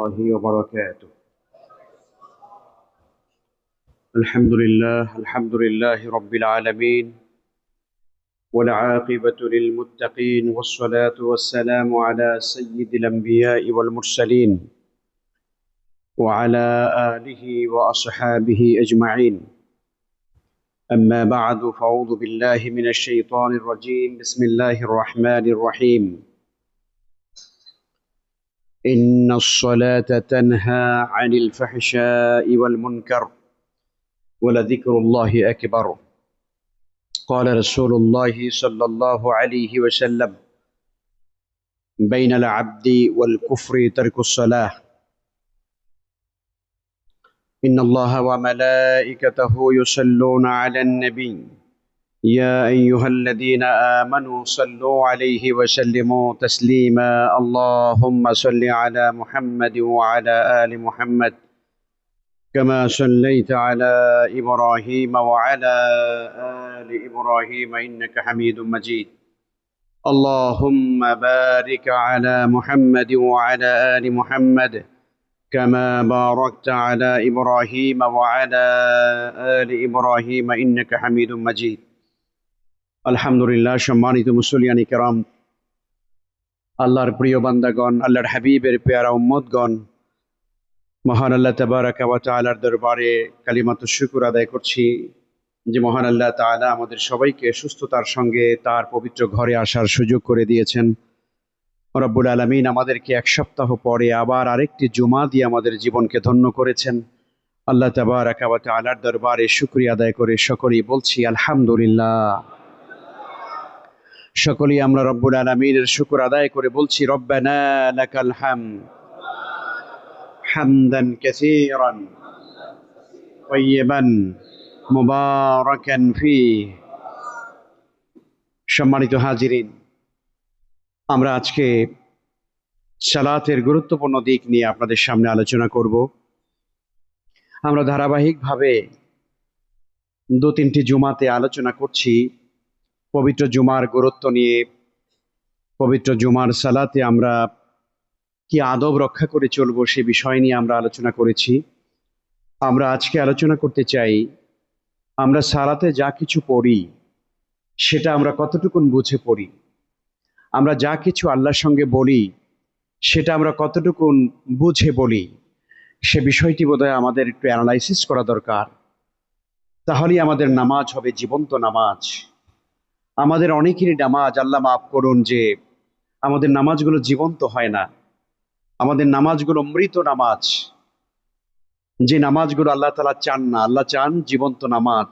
الله وبركاته. الحمد لله رب العالمين، والعاقبة للمتقين، والصلاة والسلام على سيد الأنبياء والمرسلين وعلى آله وأصحابه أجمعين. أما بعد، فأعوذ بالله من الشيطان الرجيم. بسم الله الرحمن الرحيم. إن الصلاة تنهى عن الفحشاء والمنكر ولذكر الله أكبر. قال رسول الله صلى الله عليه وسلم: بين العبد والكفر ترك الصلاة. إن الله وملائكته يصلون على النبي يا أيها الذين آمنوا صلوا عليه وسلموا تسليما. اللهم صل على محمد وعلى آل محمد كما صليت على إبراهيم وعلى آل إبراهيم إنك حميد مجيد. اللهم بارك على محمد وعلى آل محمد كما باركت على إبراهيم وعلى آل إبراهيم إنك حميد مجيد. আলহামদুলিল্লাহ। সম্মানিত মুসলিয়ান কিরাম, আল্লাহর প্রিয় বান্দাগণ, আল্লাহর হাবিবের পেয়ারা উম্মতগণ, মহান আল্লাহ তাবারাকা ওয়া তাআলার দরবারে কালিমাতুশ শুকর আদায় করছি যে মহান আল্লাহ তাআলা আমাদের সবাইকে সুস্থতার সঙ্গে তার পবিত্র ঘরে আসার সুযোগ করে দিয়েছেন। রব্বুল আলামিন আমাদেরকে এক সপ্তাহ পরে আবার আরেকটি জুমা দিয়ে আমাদের জীবনকে ধন্য করেছেন। আল্লাহ তাবারাকা ওয়া তাআলার দরবারে শুকরিয়া আদায় করে সকলেই বলছি আলহামদুলিল্লাহ। সকলেই আমরা রব্বুল আলামিনের শুকর আদায় করে বলছি রব্বানা লাকাল হামদ হামদান কাসীরান তাইয়িবান মুবারাকান ফীহি। সম্মানিত হাজিরিন, আমরা আজকে সালাতের গুরুত্বপূর্ণ দিক নিয়ে আপনাদের সামনে আলোচনা করব। আমরা ধারাবাহিকভাবে 2-3টি জুমাতে আলোচনা করছি পবিত্র জুমার গুরুত্ব নিয়ে। পবিত্র জুমার সালাতে আমরা কি আদব রক্ষা করে চলবো সে বিষয় নিয়ে আমরা আলোচনা করেছি। আমরা আজকে আলোচনা করতে চাই, আমরা সালাতে যা কিছু পড়ি সেটা আমরা কতটুকুন বুঝে পড়ি। আমরা যা কিছু আল্লাহর সঙ্গে বলি সেটা আমরা কতটুকুন বুঝে বলি, সে বিষয়টি বোধহয় আমাদের একটু অ্যানালাইসিস করা দরকার। তাহলেই আমাদের নামাজ হবে জীবন্ত নামাজ। আমাদের অনেকেরই নামাজ, আল্লাহ মাফ করুন, যে আমাদের নামাজগুলো জীবন্ত হয় না। আমাদের নামাজগুলো মৃত নামাজ, যে নামাজগুলো আল্লাহ তাআলা চান না। আল্লাহ চান জীবন্ত নামাজ।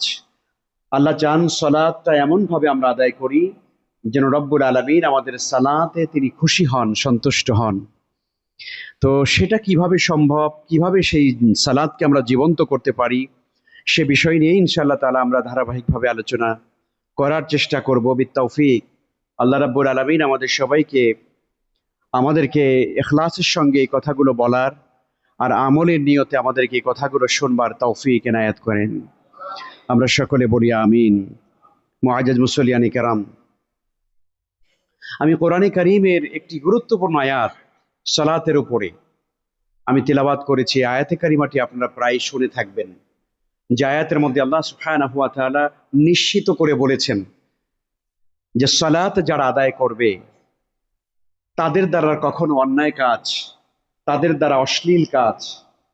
আল্লাহ চান সালাতটা এমনভাবে আমরা আদায় করি যেন রব্বুল আলামিন আমাদের সালাতে তিনি খুশি হন, সন্তুষ্ট হন। তো সেটা কিভাবে সম্ভব, কিভাবে সেই সালাতকে আমরা জীবন্ত করতে পারি, সে বিষয় নিয়ে ইনশাআল্লাহ তাআলা আমরা ধারাবাহিকভাবে আলোচনা করার চেষ্টা করব বিত্তাউফিক। আল্লাহ রাব্বুল আলামিন আমাদের সবাইকে, আমাদেরকে ইখলাসের সঙ্গে এই কথাগুলো বলার আর আমলের নিয়তে আমাদেরকে এই কথাগুলো শুনবার তৌফিক এনায়েত করেন। আমরা সকলে বলি আমিন। মুআজ্জাজ মুসল্লিয়ান কিরাম, আমি কোরআনে কারীমের একটি গুরুত্বপূর্ণ আয়াত সালাতের উপরে আমি তিলাওয়াত করেছি। আয়াতে কারিমাটি আপনারা প্রায় শুনে থাকবেন, যে আয়াতের মধ্যে আল্লাহ সুবহানাহু ওয়া তাআলা নিশ্চিত করে বলেছেন যে সালাত যারা আদায় করবে তাদের দ্বারা কখনো অন্যায় কাজ, তাদের দ্বারা অশ্লীল কাজ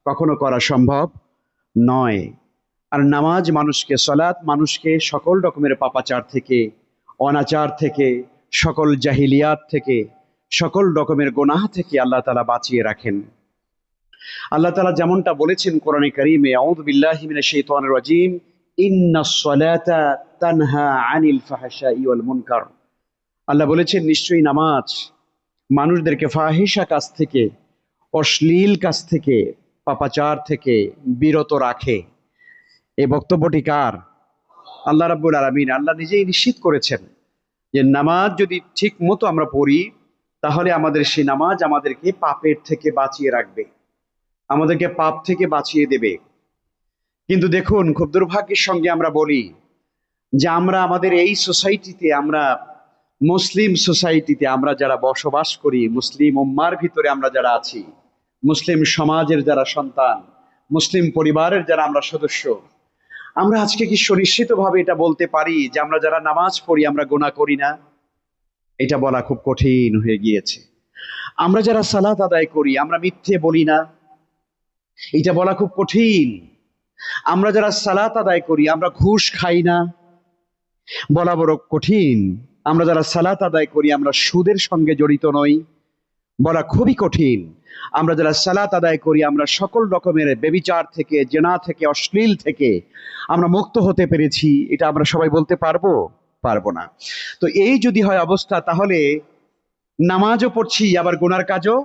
কখনো করা সম্ভব নয়। আর নামাজ মানুষকে, সালাত মানুষকে সকল রকমের পাপাচার থেকে, অনাচার থেকে, সকল জাহিলিয়াত থেকে, সকল রকমের গুনাহ থেকে আল্লাহ তাআলা বাঁচিয়ে রাখেন। আল্লাহ তাআলা যেমনটা বলেছেন কোরআনে কারীমে, আউযু বিল্লাহি মিনাশ শাইতানির রাজীম, ইন্নাস সালাতা তানহা আনিল ফাহশাই ওয়াল মুনকার। আল্লাহ বলেছেন নিশ্চয়ই নামাজ মানুষদেরকে ফাহিশা কাজ থেকে, অশ্লীল কাজ থেকে, পাপাচার থেকে বিরত রাখে। এই বক্তব্যটি কার? আল্লাহ রাব্বুল আলামিন। আল্লাহ নিজেই নিশ্চিত করেছেন যে নামাজ যদি ঠিক মতো আমরা পড়ি তাহলে আমাদের সেই নামাজ আমাদেরকে পাপের থেকে বাঁচিয়ে রাখবে, আমাদেরকে পাপ থেকে বাঁচিয়ে দেবে। কিন্তু দেখুন, খুব দুর্ভাগ্যের সঙ্গে আমরা বলি যে আমরা আমাদের এই সোসাইটিতে, আমরা মুসলিম সোসাইটিতে আমরা যারা বসবাস করি, মুসলিম উম্মার ভিতরে আমরা যারা আছি, মুসলিম সমাজের যারা সন্তান, মুসলিম পরিবারের যারা আমরা সদস্য, আমরা আজকে কি সুনিশ্চিতভাবে এটা বলতে পারি যে আমরা যারা নামাজ পড়ি আমরা গুনাহ করি না? এটা বলা খুব কঠিন হয়ে গিয়েছে। আমরা যারা সালাত আদায় করি আমরা মিথ্যে বলি না? এটা বলা খুব কঠিন। আমরা যারা সালাত আদায় করি আমরা ঘুষ খাই না? বলা বড় কঠিন। আমরা যারা সালাত আদায় করি আমরা সুদের সঙ্গে জড়িত নই? বলা খুবই কঠিন। আমরা যারা সালাত আদায় করি আমরা সকল রকমের ব্যভিচার থেকে, জেনা থেকে, অশ্লীল থেকে আমরা মুক্ত হতে পেরেছি, এটা আমরা সবাই বলতে পারবো? পারবো না। তো এই যদি হয় অবস্থা, তাহলে নামাজও পড়ছি আবার গুনার কাজও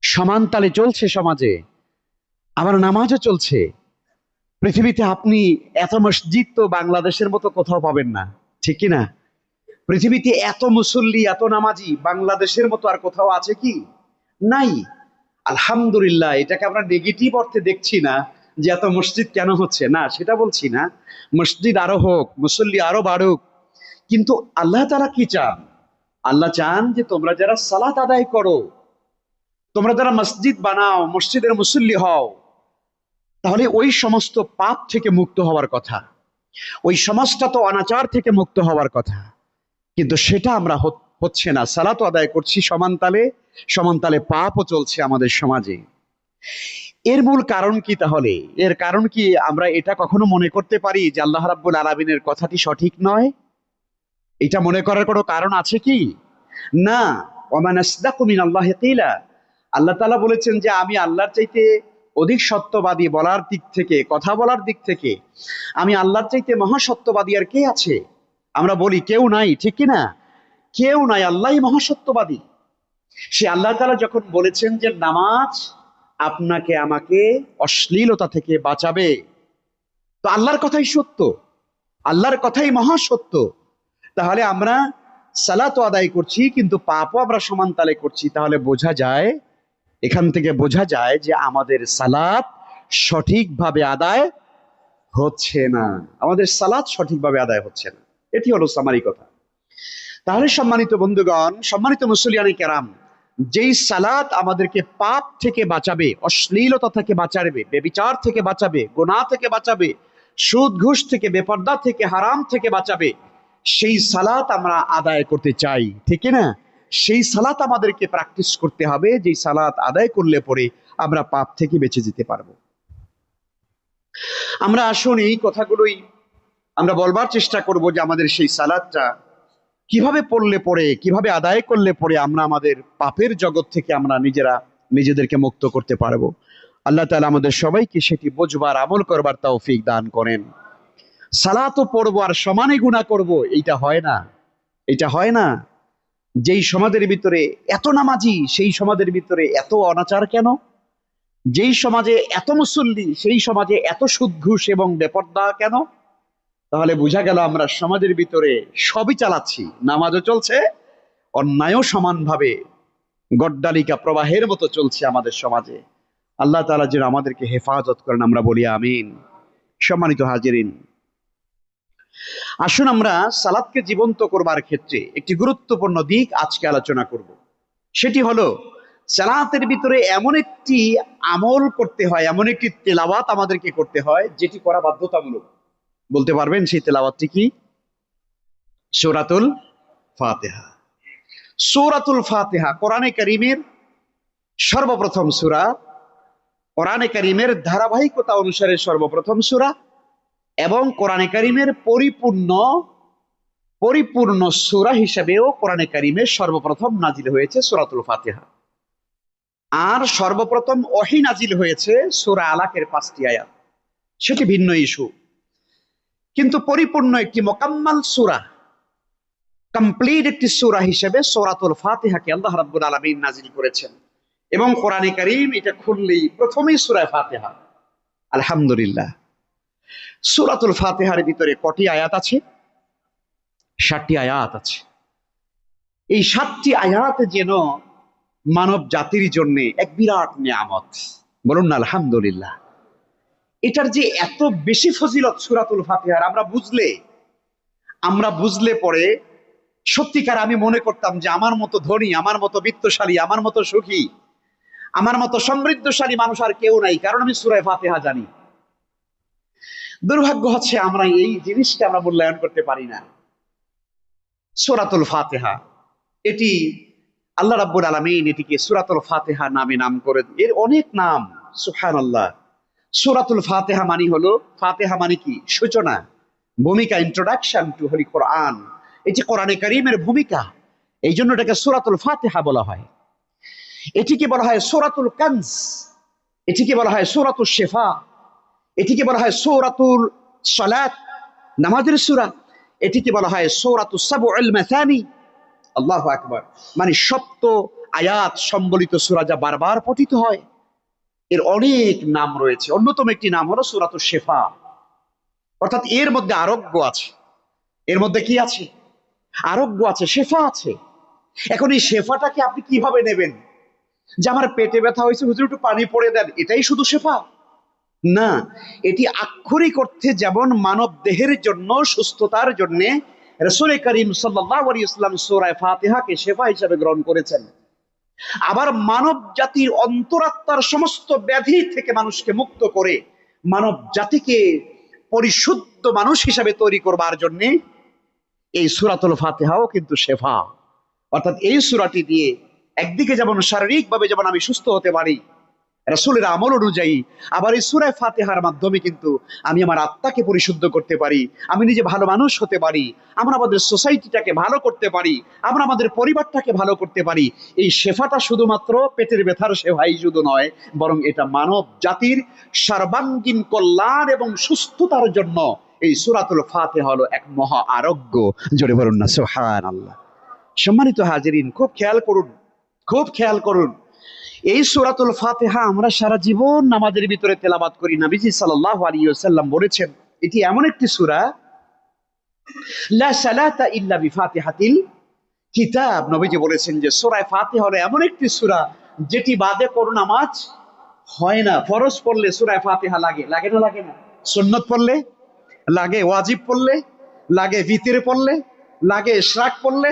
সমান তালে চলছে সমাজে, আবার নামাজও চলছে। পৃথিবীতে আপনি এত মসজিদ তো বাংলাদেশের মতো কোথাও পাবেন না, ঠিক কি না? পৃথিবীতে এত মুসল্লি, এত নামাজি বাংলাদেশের মতো আর কোথাও আছে কি? নাই। আলহামদুলিল্লাহ, এটাকে আমরা নেগেটিভ অর্থে দেখছি না যে এত মসজিদ কেন হচ্ছে, না সেটা বলছি না। মসজিদ আরো হোক, মুসল্লি আরো বাড়ুক, কিন্তু আল্লাহ তাআলা কি চান? আল্লাহ চান যে তোমরা যারা সালাত আদায় করো, তোমরা যারা মসজিদ বানাও, মসজিদের মুসল্লি হও, তাহলে ওই সমস্ত পাপ থেকে মুক্ত হওয়ার কথা, ওই সমস্ত তো অনাচার থেকে মুক্ত হওয়ার কথা, কিন্তু সেটা আমরা হচ্ছে না। সালাত আদায় করছি সমান তালে, সমান তালে পাপও চলছে আমাদের সমাজে। এর মূল কারণ কি তাহলে? এর কারণ কি আমরা এটা কখনো মনে করতে পারি যে আল্লাহ রাব্বুল আলামিনের কথাটি সঠিক নয়? এটা মনে করার কোনো কারণ আছে কি? না। ওয়া মান আসদাকু মিনাল্লাহি কিলা। আল্লাহ তাআলা বলেছেন যে আমি আল্লাহর চাইতে অধিক সত্যবাদী বলার দিক থেকে, কথা বলার দিক থেকে আমি আল্লাহর চাইতে মহা সত্যবাদী আর কে আছে? আমরা বলি কেউ নাই, ঠিক কি না? কেউ নাই, আল্লাহই মহা সত্যবাদী। সে আল্লাহ তাআলা যখন বলেছেন যে নামাজ আপনাকে আমাকে অশ্লীলতা থেকে বাঁচাবে, তো আল্লাহর কথাই সত্য, আল্লাহর কথাই মহা সত্য। তাহলে আমরা সালাত আদায় করছি কিন্তু পাপও আমরা সমান তালে করছি, তাহলে বোঝা যায়, এখান থেকে বোঝা যায় যে আমাদের সালাত সঠিকভাবে আদায় হচ্ছে না, আমাদের সালাত সঠিকভাবে আদায় হচ্ছে না। এটি হলো সামারি কথা। তাহলে সম্মানিত বন্ধুগণ, সম্মানিত মুসলিয়ানে কেরাম, যেই সালাত আমাদেরকে পাপ থেকে বাঁচাবে, অশ্লীলতা থেকে বাঁচাবে, বেবিচার থেকে বাঁচাবে, গুনাহ থেকে বাঁচাবে, সুদ ঘুষ থেকে, বেপর্দা থেকে, হারাম থেকে বাঁচাবে, সেই সালাত আমরা আদায় করতে চাই, ঠিক না? সেই সালাত আমাদেরকে প্র্যাকটিস করতে হবে, যেই সালাত আদায় করলে পরে আমরা পাপ থেকে বেঁচে যেতে পারবো। আমরা আসুন এই কথাগুলোই আমরা বলবার চেষ্টা করব যে আমাদের সেই সালাতটা কিভাবে পড়লে পরে, কিভাবে আদায় করলে পরে আমরা আমাদের পাপের জগৎ থেকে আমরা নিজেদেরকে মুক্ত করতে পারবো। আল্লাহ তাআলা আমাদের সবাইকে সেটি বুঝবার, আমল করবার তৌফিক দান করেন। সালাতও পড়বো আর সমানে গুনাহ করব, এইটা হয় না, এটা হয় না। যেই সমাজের ভিতরে এত নামাজি, সেই সমাজের ভিতরে এত অনাচার কেন? যেই সমাজে এত মুসল্লি, সেই সমাজে এত সুদ ঘুষ এবং বেপর্দা কেন? তাহলে বোঝা গেল আমরা সমাজের ভিতরে সবই চালাচ্ছি, নামাজও চলছে, অন্যায়ও সমানভাবে গড্ডালিকা প্রবাহের মতো চলছে আমাদের সমাজে। আল্লাহ তাআলা যেন আমাদেরকে হেফাজত করেন, আমরা বলি আমিন। সম্মানিত হাজিরিন, আসুন আমরা সালাতকে জীবন্ত করবার ক্ষেত্রে একটি গুরুত্বপূর্ণ দিক আজকে আলোচনা করব। সেটি হলো সালাতের ভিতরে এমন একটি আমল করতে হয়, এমন একটি তেলাওয়াত আমাদেরকে করতে হয় যেটি করা বাধ্যতামূলক। বলতে পারবেন সেই তেলাওয়াতটি কি? সূরাতুল ফাতিহা। সূরাতুল ফাতিহা কোরআনে কারীমের সর্বপ্রথম সূরা, কোরআনে কারীমের ধারাবাহিকতা অনুসারে সর্বপ্রথম সূরা, এবং কোরআনে কারীমের পরিপূর্ণ সূরা হিসেবেও কোরআনে কারীমের সর্বপ্রথম নাজিল হয়েছে সূরাতুল ফাতিহা। আর সর্বপ্রথম ওহী নাজিল হয়েছে সূরা আলাকের 5টি আয়াত, সেটি ভিন্ন ইস্যু। কিন্তু পরিপূর্ণ একটি মোকাম্মাল সূরা, কমপ্লিট একটি সূরা হিসেবে সূরাতুল ফাতিহাকে আল্লাহ রাব্বুল আলামিন নাজিল করেছেন। এবং কোরআনে কারীম এটা খুললেই প্রথমেই সূরা ফাতিহা। আলহামদুলিল্লাহ। সূরাতুল ফাতিহার ভিতরে কটি আয়াত আছে? 7টি আয়াত আছে। এই 7টি আয়াত যেন মানব জাতির জন্য এক বিরাট নিয়ামত। বলুন না আলহামদুলিল্লাহ। এটার যে এত বেশি ফজিলত সূরাতুল ফাতিহার, আমরা বুঝলে পরে সত্যিকার আমি মনে করতাম যে আমার মতো ধনী, আমার মতো বিত্তশালী, আমার মতো সুখী, আমার মতো সমৃদ্ধশালী মানুষ আর কেউ নাই, কারণ আমি সূরা ফাতিহা জানি। দুর্ভাগ্য হচ্ছে আমরা এই জিনিসটা আমরা মূল্যায়ন করতে পারি না। সূরাতুল ফাতিহা, এটি আল্লাহ রাব্বুল আলামিন এটিকে সূরাতুল ফাতিহা নামে নাম করে, এর অনেক নাম, সুবহানাল্লাহ। সূরাতুল ফাতিহা মানে হলো, ফাতিহা মানে কি? সূচনা, ভূমিকা, ইন্ট্রোডাকশন টু হোলি কোরআন। এটি কোরআনে কারীমের ভূমিকা, এই জন্য এটাকে সূরাতুল ফাতিহা বলা হয়। এটিকে বলা হয় সূরাতুল কানজ, এটিকে বলা হয় সূরাতুল শিফা, এটিকে বলা হয় সূরাতুল সালাত, নামাজের সূরা। এটিকে বলা হয় সূরাতুস সাবউল মাসানি। আল্লাহু আকবার, মানে সপ্ত আয়াত সম্বলিত সূরা যা বারবার পঠিত হয়। এর অনেক নাম রয়েছে, অন্যতম একটি নাম হলো সূরাতুশ শিফা, অর্থাৎ এর মধ্যে আরোগ্য আছে। এর মধ্যে কি আছে? আরোগ্য আছে, শেফা আছে। এখন এই শেফাটাকে আপনি কিভাবে নেবেন? যে আমার পেটে ব্যথা হয়েছে, হুজুর একটু পানি পড়ে দেন, এটাই শুধু শেফা? না, এটি আক্ষরিক অর্থে যেমন মানব দেহের জন্য, সুস্থতার জন্য রাসূল করিম সাল্লাল্লাহু আলাইহি ওয়াসাল্লাম সূরা ফাতিহাকে শেফা হিসেবে গ্রহণ করেছেন, আবার মানব জাতির অন্তরাত্মার সমস্ত ব্যাধি থেকে মানুষকে মুক্ত করে মানব জাতিকে পরিশুদ্ধ মানুষ হিসাবে তৈরি করবার জন্য এই সূরাতুল ফাতিহাও কিন্তু শেফা। অর্থাৎ এই সূরাটি দিয়ে একদিকে যেমন শারীরিকভাবে যেমন আমি সুস্থ হতে পারি রাসূলের আমল অনুযায়ী, আবার এই সূরা ফাতিহার মাধ্যমে কিন্তু আমি আমার আত্মাকে পরিশুদ্ধ করতে পারি, আমি নিজে ভালো মানুষ হতে পারি, আমরা আমাদের সোসাইটিটাকে ভালো করতে পারি, আমরা আমাদের পরিবারটাকে ভালো করতে পারি। এই শেফাটা শুধুমাত্র পেটের ব্যথার শেফাই শুধু নয়, বরং এটা মানব জাতির সর্বাঙ্গীন কল্যাণ এবং সুস্থতার জন্য এই সূরাতুল ফাতিহা হলো এক মহা আরোগ্য। জোরে বলুন না সুবহানাল্লাহ। সম্মানিত হাজিরিন, খুব খেয়াল করুন, খুব খেয়াল করুন। এই সূরাতুল ফাতিহা আমরা সারা জীবন নামাজের ভিতরে তেলাওয়াত করি। নবীজি সাল্লাল্লাহু আলাইহি ওয়াসাল্লাম বলেছেন, এটি এমন একটি সূরা, লা সালাতা ইল্লা বিফাতিহাতিল কিতাব। নবীজি বলেছেন যে সূরা ফাতিহা হলো এমন একটি সূরা যেটি বাদে কোনো নামাজ হয় না। ফরজ পড়লে সূরা ফাতিহা লাগে, লাগে না লাগে না? সুন্নত পড়লে লাগে, ওয়াজিব পড়লে লাগে, ভিতরে পড়লে লাগে, ইশরাক পড়লে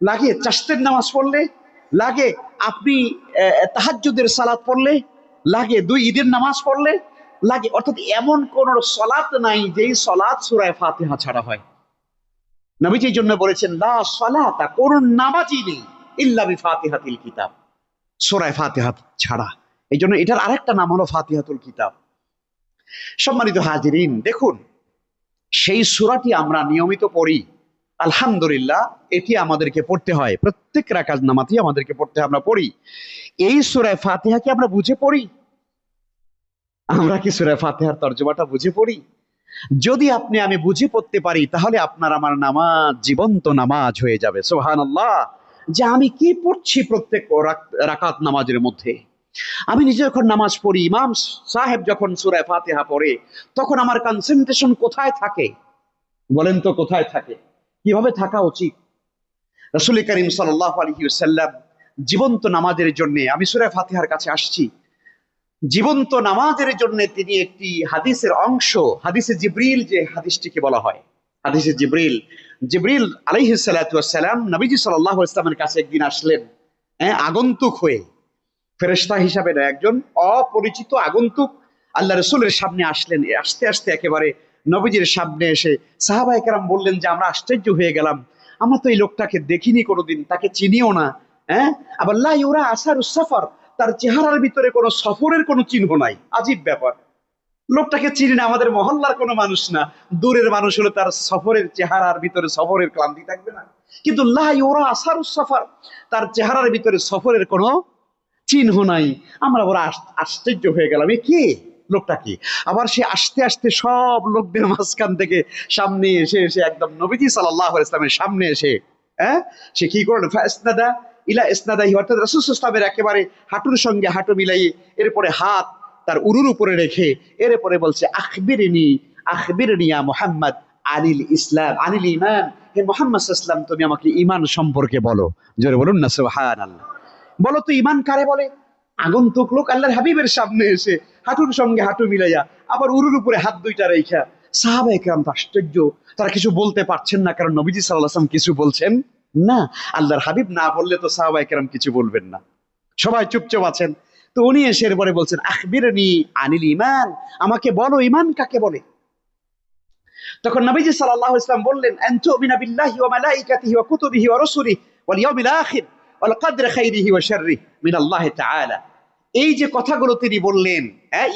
লাগে, চাশতের নামাজ পড়লে লাগে, আপনি তাহাজ্জুদের সালাত পড়লে লাগে, দুই ঈদের নামাজ পড়লে লাগে। অর্থাৎ এমন কোন সালাত নাই যেই সালাত সূরা ফাতিহা ছাড়া হয়। নবীজি এই জন্য বলেছেন, লা সালাতা, কোন নামাজই নেই ইল্লা বিফাতিহাতিল কিতাব, সূরা ফাতিহা ছাড়া। এই জন্য এটার আরেকটা নাম হলো ফাতিহাতুল কিতাব। সম্মানিত হাজিরিন, দেখুন, সেই সূরাটি আমরা নিয়মিত পড়ি, আলহামদুলিল্লাহ। এটি আমাদেরকে পড়তে হয়, প্রত্যেক রাকাত নামাজে আমাদেরকে পড়তে হয়, আমরা পড়ি। এই সূরা ফাতিহা কি আমরা বুঝে পড়ি? আমরা কি সূরা ফাতিহার তরজমাটা বুঝে পড়ি? যদি আপনি আমি বুঝে পড়তে পারি, তাহলে আপনার আমার নামাজ জীবন্ত নামাজ হয়ে যাবে। সুবহানাল্লাহ, যে আমি কি পড়ছি প্রত্যেক রাকাত নামাজের মধ্যে। আমি নিজে যখন নামাজ পড়ি, ইমাম সাহেব যখন সূরা ফাতিহা পড়ে, তখন আমার কনসেন্ট্রেশন কোথায় থাকে? বলেন তো কোথায় থাকে? কিভাবে থাকা উচিত? রাসূল করিম সাল্লাল্লাহু আলাইহি ওয়াসাল্লাম জীবন্ত নামাজের জন্য, আমি সূরা ফাতিহার কাছে আসছি, জীবন্ত নামাজের জন্য তিনি একটি হাদিসের অংশ, হাদিসে জিবরিল যে হাদিসটিকে বলা হয়, হাদিসে জিবরিল, জিবরিল আলাইহিস সালাতু ওয়াস সালাম নবীজি সাল্লাল্লাহু আলাইহি ওয়াসাল্লামের কাছে একদিন আসলেন, আগন্তুক হয়ে, ফেরেশতা হিসাবে না, একজন অপরিচিত আগন্তুক আল্লাহ রাসূলের সামনে আসলেন। আস্তে আস্তে একেবারে নবীজির সামনে এসে সাহাবায়ে কেরাম বললেন যে আমরা আশ্চর্য হয়ে গেলাম, আমরা তো এই লোকটাকে দেখিনি কোনোদিন, তাকে চিনিও না। আবার লা ইউরা আসারুস সফর, তার চেহারার ভিতরে কোনো সফরের কোনো চিহ্ন নাই। আজীব ব্যাপার, লোকটাকে চিনি না, আমাদের মহল্লার কোনো মানুষ না, দূরের মানুষ হলে তার সফরের চেহারার ভিতরে সফরের ক্লান্তি থাকবে না? কিন্তু লা ইউরা আসারুস সফর, তার চেহারার ভিতরে সফরের কোনো চিহ্ন নাই। আমরা ওরা আশ্চর্য হয়ে গেলাম, এ কে, লোকটা কি? আবার সে আস্তে আস্তে সব লোকদের মাঝখান থেকে সামনে এসে এসে একদম নবীজি সাল্লাল্লাহু আলাইহি ওয়াসাল্লামের সামনে এসে সে কি করলো, ফাসনাদা ইলা ইসনাদাহি, অর্থাৎ রাসূল সাল্লাল্লাহু আলাইহি ওয়াসাল্লামের একেবারে হাঁটুর সঙ্গে হাঁটু মিলাইয়ে এরপরে হাত তার উরুর উপরে রেখে এরপরে বলছে, আখবিরনি আখবিরনি ইয়া মুহাম্মদ আনিল ইসলাম আনিল ঈমান, হে মুহাম্মদ সাল্লাল্লাহু আলাইহি ওয়াসাল্লাম তুমি আমাকে ঈমান সম্পর্কে বলো। জোরে বলুন না সুবহানাল্লাহ। বলো তো ঈমান কারে বলে? আগন্তুক লোক আল্লাহর হাবিবের সামনে এসে হাঁটুর সঙ্গে হাঁটু মিলাইয়া আবার উরুর উপরে হাত দুইটা রেখা, সাহাবায়ে কেরাম তো আশ্চর্য, তারা কিছু বলতে পারছেন না, কারণ নবীজি সাল্লাল্লাহু আলাইহি ওয়াসাল্লাম কিছু বলছেন না। আল্লাহর হাবিব না বললে তো সাহাবায়ে কেরাম কিছু বলবেন না, সবাই চুপচাপ আছেন। তো উনি এসে পরে বলছেন, আখবিরনি আনিল ঈমান, আমাকে বলো ঈমান কাকে বলে। তখন নবীজি সাল্লাল্লাহু আলাইহি ওয়াসাল্লাম বললেন, আন তুমিনা বিল্লাহি ওয়া মালাইকাতিহি ওয়া কুতুবিহি ওয়া রাসূলিহি ওয়াল ইয়াউমিল আখির ওয়াল কদরি খাইরিহি ওয়া শাররিহি মিনাল্লাহি তাআলা। এই যে কথাগুলো তিনি বললেন,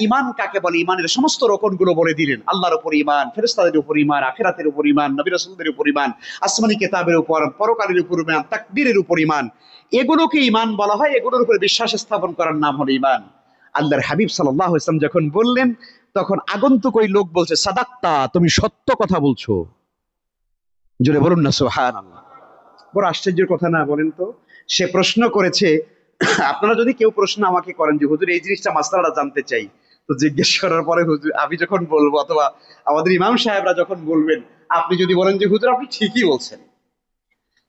ঈমান কাকে বলে, ঈমানের সমস্ত রকমগুলো বলে দিলেন। আল্লাহর উপর ঈমান, ফেরেশতাদের উপর ঈমান, আখিরাতের উপর ঈমান, নবী রাসূলদের উপর ঈমান, আসমানী কিতাবের উপর, পরকালের উপর ঈমান, তাকদীরের উপর ঈমান। এগুলোকে ঈমান বলা হয়, এগুলোর উপর বিশ্বাস স্থাপন করার নাম হলো ঈমান। আল্লাহর হাবিব সাল্লাল্লাহু আলাইহি ওয়াসাল্লাম যখন বললেন, তখন আগন্তুক ওই লোক বলছে, সাদাক্তা, তুমি সত্য কথা বলছো। জোরে বলুন না সুবহানাল্লাহ। বড় আশ্চর্যের কথা না বলেন তো? সে প্রশ্ন করেছে, আপনারা যদি কেউ প্রশ্ন আমাকে করেন যে হুজুর এই জিনিসটা মাসলাটা জানতে চাই, তো জিজ্ঞেস করার পরে হুজুর আমি যখন বলবো, অথবা আমাদের ইমাম সাহেবরা যখন বলবেন, আপনি যদি বলেন যে হুজুর আপনি ঠিকই বলছেন,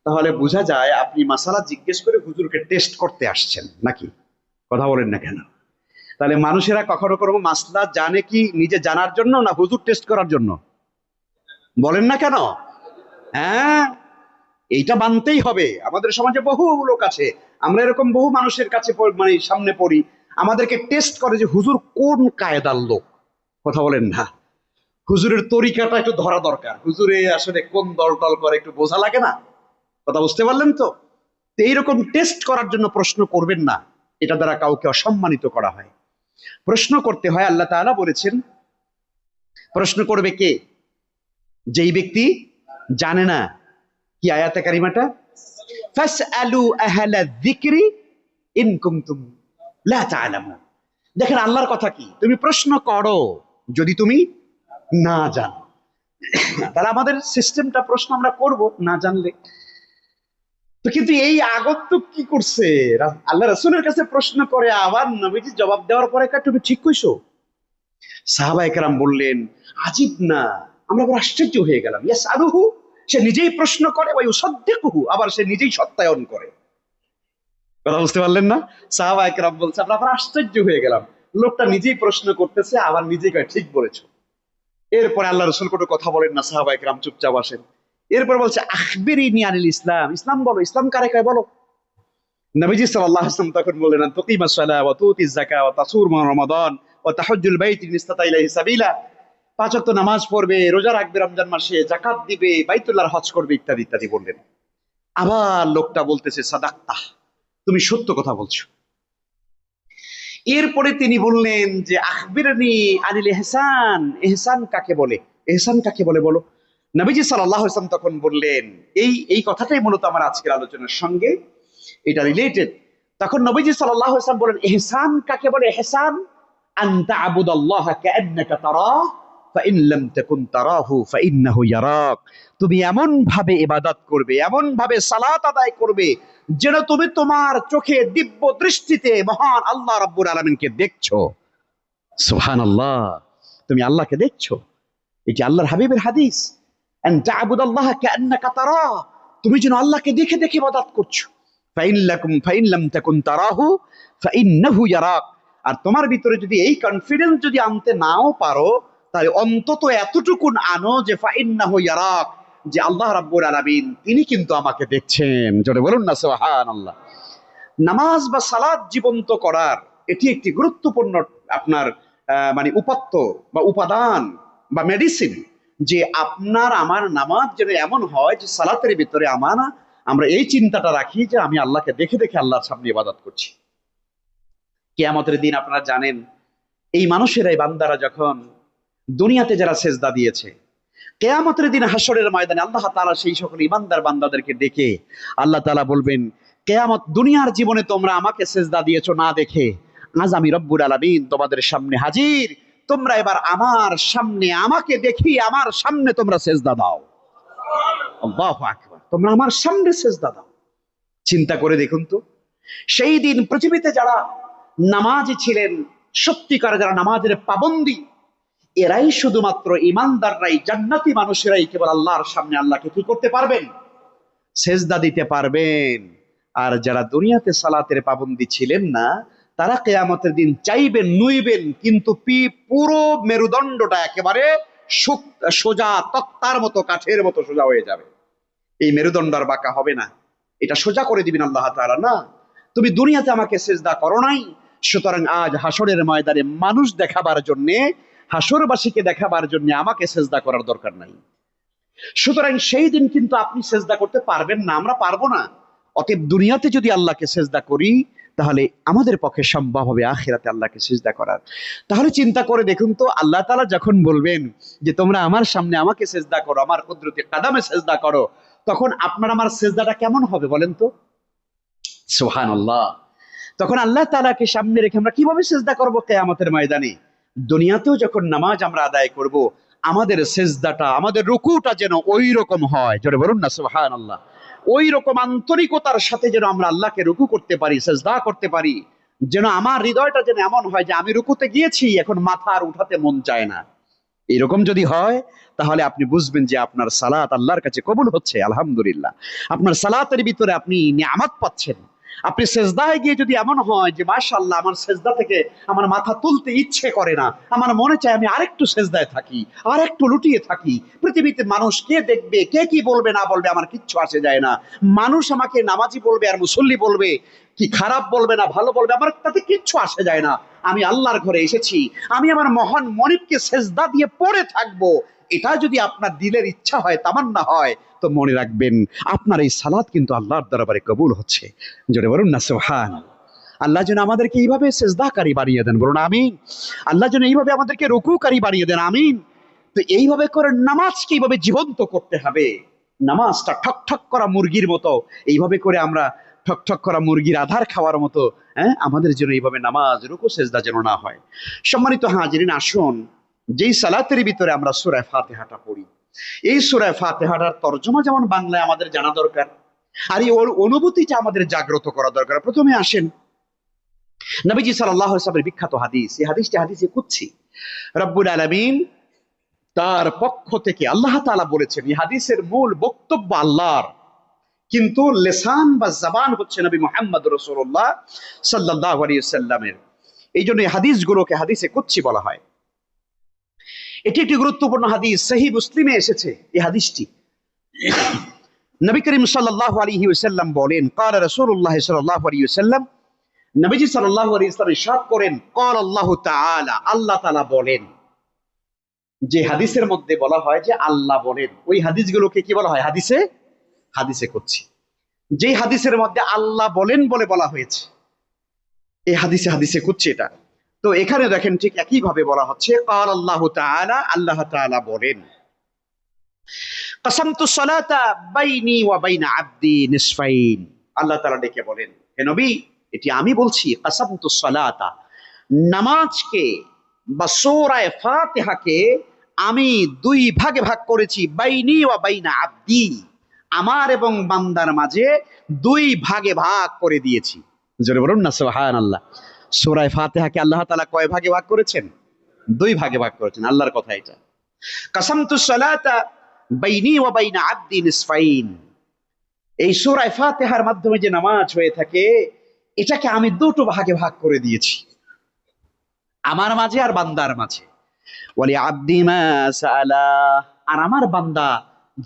তাহলে বোঝা যায় আপনি মাসালা জিজ্ঞেস করে হুজুরকে টেস্ট করতে আসছেন নাকি? কথা বলেন না কেন? তাহলে মানুষেরা কখনো কোনো মাসলা জানে কি নিজে জানার জন্য, না হুজুর টেস্ট করার জন্য? বলেন না কেন? হ্যাঁ, এইটা মানতেই হবে। আমাদের সমাজে বহু লোক আছে, আমরা এরকম বহু মানুষের কাছে মানে সামনে পড়ি, আমাদেরকে টেস্ট করে যে হুজুর কোন কায়দার লোক। কথা বলেন না? হুজুরের তরিকাটা একটু ধরা দরকার, হুজুরে আসলে কোন দল টল করে একটু বোঝা লাগে না। কথা বুঝতে পারলেন তো? এইরকম টেস্ট করার জন্য প্রশ্ন করবেন না, এটা দ্বারা কাউকে অসম্মানিত করা হয়। প্রশ্ন করতে হয়, আল্লাহ তাআলা বলেছেন প্রশ্ন করবে কে? যেই ব্যক্তি জানে না। কি আয়াতে কারিমাটা? ফাসআলু আহলা যিকরি ইন কুনতুম লা তা'লামুন। দেখেন আল্লাহর কথা কি, তুমি প্রশ্ন করো যদি তুমি না জানো। তাহলে আমাদের সিস্টেমটা প্রশ্ন আমরা করব না জানলে। তো কিন্তু এই আগন্তুক কি করছে, আল্লাহ রাসূলের কাছে প্রশ্ন করে, আবার নবীজি জবাব দেওয়ার পরে তুমি ঠিক কইছো। সাহাবায়ে কেরাম বললেন, আজিব না, আমরা বড় আশ্চর্য হয়ে গেলাম। ইয়াসআলুহু, সে নিজেই প্রশ্ন করে, ওয়া ইউসাদ্দিকুহু, আবার সে নিজেই সত্যায়ন করে। কথা বুঝতে পারলেন না? সাহাবায়ে কেরাম বলছে, আমরা আবার আশ্চর্য হয়ে গেলাম, লোকটা নিজেই প্রশ্ন করতেছে, আবার নিজেই কয় ঠিক বলেছো। এরপরে আল্লাহ রাসূল কোনো কথা বলেন না, সাহাবায়ে কেরাম চুপচাপ আসেন। এরপর বলছে, আখবিরিনি আনিল ইসলাম, ইসলাম বলো, ইসলাম কারে কয় বলো। নবীজি সাল্লাল্লাহু আলাইহি ওয়াসাল্লাম তখন বললেন, আন তুকিমাস সালাহ ওয়া তুতিজ যাকাত ওয়া তাসুমা রমাদান ওয়া তাহজ্জুল বাইত ইন ইসতাতা ইলাইহি সাবিলা। পাঁচ ওয়াক্ত নামাজ পড়বে, রোজা রাখবে রমজান মাসে, যাকাত দিবে, বাইতুল্লাহর হজ করবে, ইত্যাদি ইত্যাদি বললেন। আবার লোকটা বলতেছে, সাদাক্তা, তুমি সত্য কথা বলছো। এরপরে তিনি বললেন যে, আখবিরনি আনিল ইহসান, ইহসান কাকে বলে, ইহসান কাকে বলে বলো। নবীজি সাল্লাল্লাহু আলাইহি ওয়াসাল্লাম তখন বললেন, এই কথাটাই মূলত আমার আজকের আলোচনার সঙ্গে এটা রিলেটেড। তখন নবীজি সাল্লাল্লাহু আলাইহি ওয়াসাল্লাম বলেন, ইহসান কাকে বলে। ইহসান আন তা'বুদাল্লাহা কাআন্নাকা তারাহ ফাইন লাম তাকুন তারাহু ফাইন্নাহু ইয়ারাক। তুমি এমন ভাবে ইবাদত করবে, এমন ভাবে সালাত আদায় করবে, যেন তুমি তোমার চোখে দিব্য দৃষ্টিতে মহান আল্লাহ রাব্বুল আলামিনকে দেখছো। সুবহানাল্লাহ, তুমি আল্লাহকে দেখছো। এটি আল্লাহর হাবিবের হাদিস, আন তা'বুদাল্লাহা কাআন্নাকা তারাহ, তুমি যেন আল্লাহকে দেখে দেখে ইবাদত করছো। ফাইন লাম তাকুন তারাহু ফাইন্নাহু ইয়ারাক। আর তোমার ভিতরে যদি এই কনফিডেন্স যদি আনতে নাও পারো, তাহলে অন্তত এতটুকুন আনো যে ফাইন্নাহু ইয়ারাক, যে আল্লাহ রাব্বুল আলামিন তিনি কিন্তু আমাকে দেখছেন। জোরে বলুন না সুবহানাল্লাহ। নামাজ বা সালাত জীবন্ত করার এটি একটি গুরুত্বপূর্ণ আপনার মানে উপাত্ত বা উপাদান বা মেডিসিন, যে আপনার আমার নামাজ যেন এমন হয় যে সালাতের ভিতরে আমরা এই চিন্তাটা রাখি যে আমি আল্লাহকে দেখে দেখে আল্লাহর সামনে ইবাদত করছি। কিয়ামতের দিন আপনারা জানেন, এই মানুষেরা, এই বান্দারা যখন দুনিয়াতে যারা সেজদা দিয়েছে, কিয়ামতের দিন হাসরের ময়দানে আল্লাহ তাআলা সেই সকল ইমানদার বান্দাদেরকে ডেকে আল্লাহ তাআলা বলবেন, কিয়ামত দুনিয়ার জীবনে তোমরা আমাকে সেজদা দিয়েছো না দেখে, আজ আমি রব্বুল আলামিন তোমাদের সামনে হাজির, তোমরা এবার আমার সামনে আমাকে দেখি আমার সামনে তোমরা সেজদা দাও। আল্লাহু আকবার, তোমরা আমার সামনে সেজদা দাও। চিন্তা করে দেখুন তো, সেই দিন পৃথিবীতে যারা নামাজি ছিলেন, সত্যিকার যারা নামাজের পাবন্দী, এরাই শুধুমাত্র ইমানদাররাই, জান্নাতি মানুষেরাই কেবল আল্লাহর সামনে আল্লাহকে কি করতে পারবেন, সেজদা দিতে পারবেন। আর যারা দুনিয়াতে সালাতের পাবন্দী ছিলেন না, তারা কিয়ামতের দিন চাইবেন, নুইবেন, কিন্তু পুরো মেরুদণ্ডটা একেবারে সোজা তক্তার মতো, কাঠের মতো সোজা হয়ে যাবে। এই মেরুদণ্ড আর বাঁকা হবে না, এটা সোজা করে দিবেন আল্লাহ তাআলা। না, তুমি দুনিয়াতে আমাকে সেজদা করো নাই, সুতরাং আজ হাসরের ময়দানে মানুষ দেখাবার জন্য, হাসরবাসীকে দেখাবার জন্য আমাকে সেজদা করার দরকার নাই। সুতরাং সেই দিন কিন্তু আপনি সেজদা করতে পারবেন না, আমরা পারবো না। অতএব দুনিয়াতে যদি আল্লাহকে সেজদা করি তাহলে আমাদের পক্ষে সম্ভব হবে আখিরাতে আল্লাহকে সিজদা করার। তাহলে চিন্তা করে দেখুন তো, আল্লাহ তাআলা যখন বলবেন যে তোমরা আমার সামনে আমাকে সিজদা করো, আমার কুদরতি কাদামে সিজদা করো, তখন আপনার আমার সিজদাটা কেমন হবে বলেন তো? সুবহানাল্লাহ। তখন আল্লাহ তাআলাকে সামনে রেখে আমরা কিভাবে সিজদা করব কিয়ামতের ময়দানে? দুনিয়াতেও যখন নামাজ আমরা আদায় করব, আমাদের সিজদাটা, আমাদের রুকুটা যেন ওই রকম হয়, জোরে বলুন না সুবহানাল্লাহ। ওই রকম আন্তরিকতার সাথে যেন আমরা আল্লাহকে রুকু করতে পারি, সিজদা করতে পারি, যেন আমার হৃদয়টা যেন এমন হয় যে আমি রুকুতে গিয়েছি, এখন মাথা আর উঠাতে মন চায় না। এরকম যদি হয় তাহলে আপনি বুঝবেন যে আপনার সালাত আল্লাহর কাছে কবুল হচ্ছে, আলহামদুলিল্লাহ। আপনার সালাতের ভিতরে আপনি নিয়ামত পাচ্ছেন। আপনি সেজদায় গিয়ে যদি এমন হয় যে মাশাআল্লাহ আমার সেজদা থেকে আমার মাথা তুলতে ইচ্ছে করে না, আমার মনে চায় আমি আরেকটু সেজদায় থাকি, আরেকটু লুটিয়ে থাকি, পৃথিবীতে মানুষ কে দেখবে, কে কি বলবে না বলবে আমার কিচ্ছু আসে যায় না, মানুষ আমাকে নামাজি বলবে আর মুসল্লি বলবে, কি খারাপ বলবে না ভালো বলবে আমার তাতে কিচ্ছু আসে যায় না, আমি আল্লাহর ঘরে এসেছি, আমি আমার মহান মনিবকে সেজদা দিয়ে পড়ে থাকবো, এটা যদি আপনার দিলের ইচ্ছা হয়, তামান্না হয়, তো মনে রাখবেন আপনার এই সালাত কিন্তু আল্লাহর দরবারে কবুল হচ্ছে। জোরে বলুন না সুবহান। আল্লাহ যেন আমাদেরকে এইভাবে সেজদাকারী বানিয়ে দেন, বলুন আমিন। আল্লাহ যেন এইভাবে আমাদেরকে রুকুকারী বানিয়ে দেন, আমিন। তো এইভাবে করে নামাজকে এইভাবে জীবন্ত করতে হবে। নামাজটা ঠক ঠক করা মুরগির মতো, এইভাবে করে আমরা ঠক ঠক করা মুরগির আধার খাওয়ার মতো, আমাদের যেন এইভাবে নামাজ রুকু সেজদা যেন না হয়। সম্মানিত হাজিরিন, আসুন যেই সালাতের ভিতরে আমরা সূরা ফাতিহাটা পড়ি, এই সূরা ফাতিহাটার তরজমা যেমন বাংলায় আমাদের জানা দরকার, আর এই অনুভূতিটা আমাদের জাগ্রত করা দরকার। প্রথমে আসেন নবীজি সাল্লাল্লাহু আলাইহি ওয়াসাল্লামের বিখ্যাত হাদিস, এই হাদিসে কুদসি, রব্বুল আলামিন তার পক্ষ থেকে আল্লাহ তাআলা বলেছেন, এই হাদিসের মূল বক্তব্য আল্লাহর, কিন্তু লেসান বা জবান হচ্ছে নবী মুহাম্মদ রাসূলুল্লাহ সাল্লাল্লাহু আলাইহি ওয়াসাল্লামের। এই জন্য এই হাদিসগুলোকে হাদিসে কুদসি বলা হয়। এটি একটি গুরুত্বপূর্ণ হাদিস, সহিহ মুসলিমে এসেছে এই হাদিসটি। নবী করিম সাল্লাল্লাহু আলাইহি ওয়াসাল্লাম বলেন, ক্বালা রাসূলুল্লাহ সাল্লাল্লাহু আলাইহি ওয়াসাল্লাম, নবীজি সাল্লাল্লাহু আলাইহি ওয়াসাল্লাম ইরশাদ করেন, ক্বালা আল্লাহু তাআলা, আল্লাহ তাআলা বলেন। যে হাদিসের মধ্যে বলা হয় যে আল্লাহ বলেন, ওই হাদিসগুলোকে কি বলা হয়? হাদিসে কুদসি। যে হাদিসের মধ্যে আল্লাহ বলেন বলে বলা হয়েছে, এই হাদিসে কুদসি এটা। তো এখানে দেখেন ঠিক একই ভাবে বলা হচ্ছে, ক্বালা আল্লাহু তাআলা, আল্লাহ তাআলা বলেন, কাসামতু সালাতা বাইনি ওয়া বাইনা আবদি নিসফাইন। আল্লাহ তাআলা ডেকে বলেন, হে নবী, এটি আমি বলছি, কাসামতু সালাতা, নামাজকে বা সূরা ফাতিহাকে আমি দুই ভাগে ভাগ করেছি, বাইনি ওয়া বাইনা আবদি, আমার এবং বান্দার মাঝে দুই ভাগে ভাগ করে দিয়েছি। জোরে বলুন না সুবহানাল্লাহ। সূরা ফাতিহাকে আল্লাহ তাআলা কয় ভাগে ভাগ করেছেন? দুই ভাগে ভাগ করেছেন, আল্লাহর কথা এটা। কাসামতু সালাতা বাইনি ওয়া বাইনা আবদি নিসফাইন, এই সূরা ফাতিহার মাধ্যমে যে নামাজ হয়ে থাকে, এটাকে আমি দুটো ভাগে ভাগ করে দিয়েছি, আমার মাঝে আর বান্দার মাঝে। ওয়ালি আবদি মা সাআলা, আর আমার বান্দা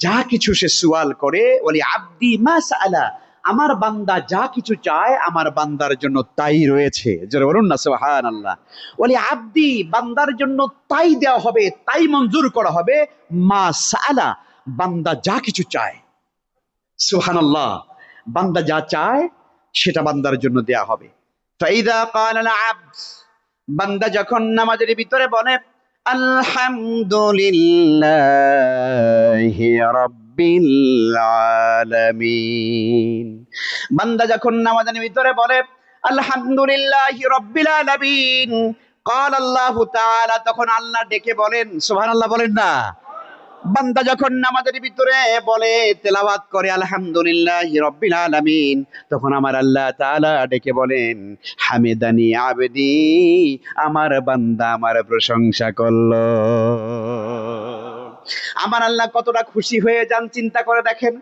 যা কিছু সে সুয়াল করে, ওয়ালি আবদি মা সাআলা, আমার বান্দা যা কিছু চায় আমার বান্দার জন্য তাই রয়েছে। জোরে বলুন না সুবহানাল্লাহ। ওয়ালি আবদি, বান্দার জন্য তাই দেওয়া হবে, তাই মঞ্জুর করা হবে, মা সাআলা, বান্দা যা কিছু চায়। সুবহানাল্লাহ, বান্দা যা চায় সেটা বান্দার জন্য দেয়া হবে। ফাইদা ক্বালা আল আবদ, বান্দা যখন নামাজের ভিতরে বলে আলহামদুলিল্লাহি রাব্বিল আলামিন, বান্দা যখন নামাজের ভিতরে বলে আলহামদুলিল্লাহি রাব্বিল আলামিন, ক্বালা আল্লাহু তাআলা, তখন আল্লাহ ডেকে বলেন, সুবহানাল্লাহ বলেন না। বান্দা যখন নামাজের ভিতরে বলে, তেলাওয়াত করে আলহামদুলিল্লাহি রাব্বিল আলামিন, তখন আমার আল্লাহ তাআলা ডেকে বলেন, হামিদানি আবদি, আমার বান্দা আমার প্রশংসা করলো। আমার আল্লাহ কতটা খুশি হয়ে যান চিন্তা করে দেখেন।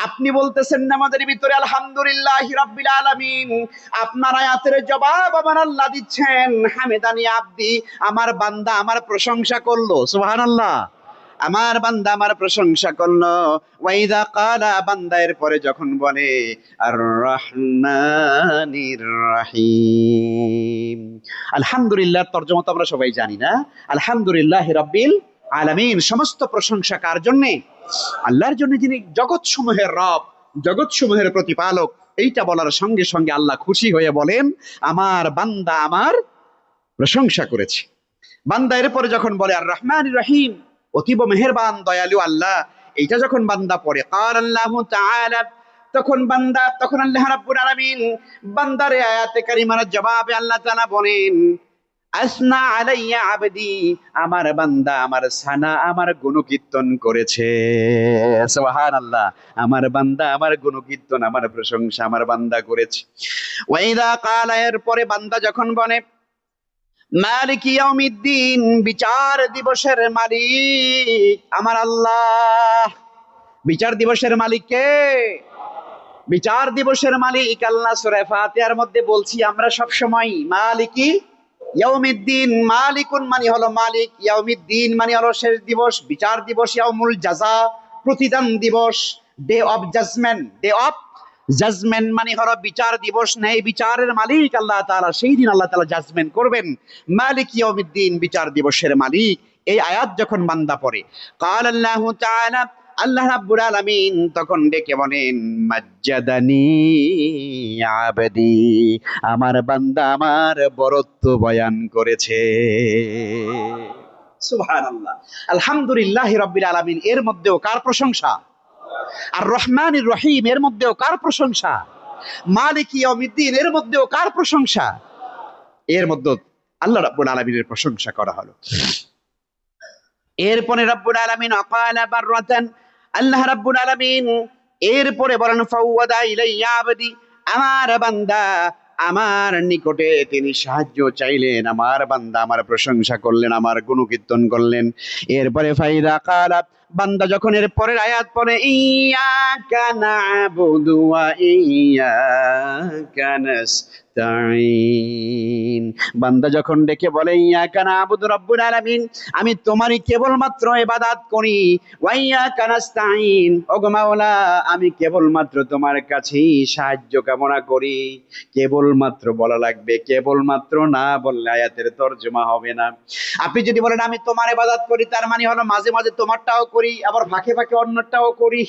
আপনি বলতেছেন নামাজের ভিতরে আলহামদুলিল্লাহি রাব্বিল আলামিন, আপনার আয়াতের জবাব আমার আল্লাহ দিচ্ছেন, হামিদানি আবদি, আমার বান্দা আমার প্রশংসা করলো। সুবহানাল্লাহ। আমার বান্দা আমার প্রশংসা করলো। ওয়াইদা কালা, বান্দা এর পরে যখন বলে আর রহমানির রহিম। আলহামদুলিল্লাহ তর্জমা তো আমরা সবাই জানি না? আলহামদুলিল্লাহ রাব্বিল আলামিন, সমস্ত প্রশংসা কার জন্য? আল্লাহর জন্য, যিনি জগৎ সমূহের রব, জগৎ সমূহের প্রতিপালক। এইটা বলার সঙ্গে সঙ্গে আল্লাহ খুশি হয়ে বলেন আমার বান্দা আমার প্রশংসা করেছে। বান্দা এরপরে যখন বলে আর রহমান রহিম, অতীব মেহেরবান দয়ালু আল্লাহ, এইটা যখন বান্দা পড়ে কাল আল্লাহু তাআলা, তখন আল্লাহ রাব্বুল আলামিন বান্দার আয়াতে কারিমার জবাবে আল্লাহ তাআলা বলেন আসনা আলাইয়া আবদি, আমার বান্দা আমার সানা, আমার গুণকীর্তন করেছে। সুবহানাল্লাহ, আমার বান্দা আমার গুণকীর্তন, আমার প্রশংসা আমার বান্দা করেছে। ওয়াইদা কালা, এর পরে বান্দা যখন বলে মালিক ইয়াউমিদ্দিন, বিচার দিবসের মালিক আমার আল্লাহ। বিচার দিবসের মালিক কে? বিচার দিবসের মালিক আল্লাহ। সূরা ফাতিহার মধ্যে বলছি আমরা সব সময় মালিকি ইয়াউমিদ্দিন, মালিকুন মানে হলো মালিক, ইয়াউমিদ্দিন মানে হলো শেষ দিবস, বিচার দিবস, ইয়াউমুল জাযা প্রতিদান দিবস, day of judgement, day of judgement মানে হলো বিচার দিবস, নেই বিচারের মালিক আল্লাহ তাআলা। সেই দিন আল্লাহ তাআলা জাজমেন্ট করবেন। মালিক ইয়াউমিদ্দিন, বিচার দিবসের মালিক। এই আয়াত যখন বান্দা পড়ে কাল আল্লাহু তাআলা, আল্লাহ রাব্বুল আলামিন তখন ডেকে বলেন মাজ্জাদানি আবদি, আমার বান্দা আমার বরত্ব বয়ান করেছে। সুবহানাল্লাহ, আলহামদুলিল্লাহ রাব্বিল আলামিন, এর মধ্যেও কার প্রশংসা? আর রহমানির রহিম, এর মধ্যেও কার প্রশংসা? মালিক ইয়াউমিদ্দিন, এর মধ্যেও কার প্রশংসা? এর মধ্যে আল্লাহ রাব্বুল আলামিনের প্রশংসা করা হলো। এরপরে রাব্বুল আলামিন আকালা বাররাতান, আল্লাহ রাব্বুল আলামিন এরপরে বলেন ফাওয়াদা ইলাইয়া আবদি, আমার বান্দা আমার নিকটে তিনি সাহায্য চাইলেন, আমার বান্দা আমার প্রশংসা করলেন, আমার গুণকীর্তন করলেন। এরপরে ফাইদা কালা, বান্দা যখন এর পরের আয়াত পড়ে ইয়াকা না'বুদু ওয়া ইয়াকা নাস্তাঈন, বান্দা যখন ডেকে বলে ইয়াকা না'বুদু রাব্বুল আলামিন, আমি তোমারই কেবলমাত্র ইবাদত করি, ওয়া ইয়াকা নাস্তাঈন, ওগো মাওলা আমি কেবলমাত্র তোমার কাছেই সাহায্য কামনা করি। কেবলমাত্র বলা লাগবে, কেবলমাত্র না বললে আয়াতের তরজমা হবে না। আপনি যদি বলেন আমি তোমার ইবাদত করি, তার মানে হলো মাঝে মাঝে তোমারটাও করি, আবার ফাঁকে ফাঁকে অন্যটাও করি,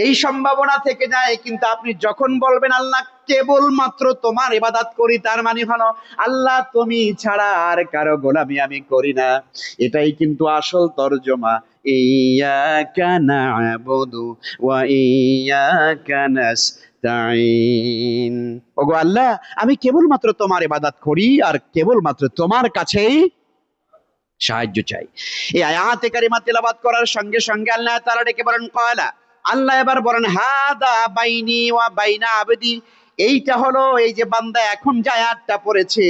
এই সম্ভাবনা থেকে যায়। কিন্তু আপনি যখন বলবেন আল্লাহ কেবলমাত্র তোমার ইবাদত করি, তার মানে হলো আল্লাহ তুমি ছাড়া আর কারো গোলামি আমি করি না। এটাই কিন্তু আসল তরজমা। ইয়াকা না'বুদু ওয়া ইয়াকা নাস্তাঈন, ওগো আল্লাহ আমি কেবলমাত্র তোমার ইবাদত করি আর কেবলমাত্র তোমার কাছেই সাহায্য চাই। এই আয়াতে কারিমা তেলাওয়াত করার সঙ্গে সঙ্গে আল্লাহ তাআলা ডেকে বলেন ক্বালা, আল্লাহ এবার বলেন হাদা বাইনি ওয়া বাইনা আবদি, এইটা হলো এই যে বান্দা এখন যে আয়াতটা পড়েছে,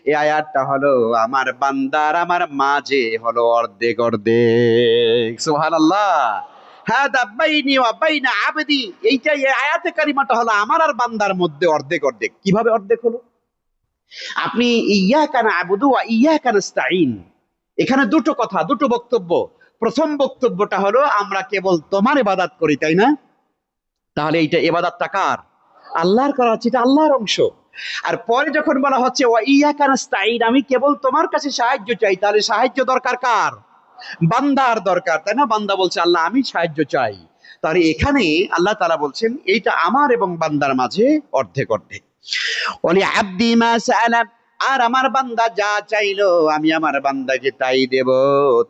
এই আয়াতটা হলো আমার বান্দার আমার মাঝে হলো অর্ধেক অর্ধেক। সুবহানাল্লাহ, হাদা বাইনি ওয়া বাইনা আবদি, এইটা এই আয়াতে কারিমাটা হলো আমার আর বান্দার মধ্যে অর্ধেক অর্ধেক। কিভাবে অর্ধেক হলো? আপনি ইয়াকা না'বুদু ওয়া ইয়াকা নাস্তাঈন, এখানে দুটো কথা, দুটো বক্তব্য। প্রথম বক্তব্যটা হলো আমরা কেবল তোমার ইবাদত করি, তাই না? তাহলে এইটা ইবাদতটা কার? আল্লাহর করা হচ্ছে, এটা আল্লাহর অংশ। আর পরে যখন বলা হচ্ছে ওয়া ইয়াকা নাস্তাঈন, আমি কেবল তোমার কাছে সাহায্য চাই, তাহলে সাহায্য দরকার কার? বান্দার দরকার, তাই না? বান্দা বলছে আল্লাহ আমি সাহায্য চাই, তাহলে এখানে আল্লাহ তাআলা বলছেন এইটা আমার এবং বান্দার মাঝে অর্ধেক অর্ধেক। ওলি আব্দি মা সাআলা, আর আমার বান্দা যা চাইলো আমি আমার বান্দাকে তাই দেব।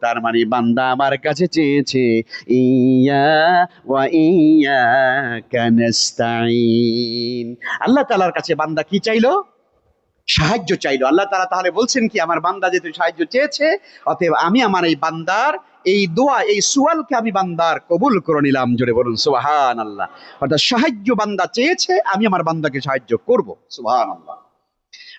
তার মানে বান্দা আমার কাছে চেয়েছে ইয়া ওয়া ইয়াকা নাস্তাঈন, আল্লাহ তাআলার কাছে বান্দা কি চাইলো? সাহায্য চাইলো। আল্লাহ তাআলা তাহলে বলছেন কি আমার বান্দা যেহেতু সাহায্য চেয়েছে, অতএব আমি আমার এই বান্দার এই দোয়া, এই সুয়ালকে আমি বান্দার কবুল করে নিলাম। জোরে বলুন সুবহানাল্লাহ। অর্থাৎ সাহায্য বান্দা চেয়েছে, আমি আমার বান্দাকে সাহায্য করব। সুবহানাল্লাহ।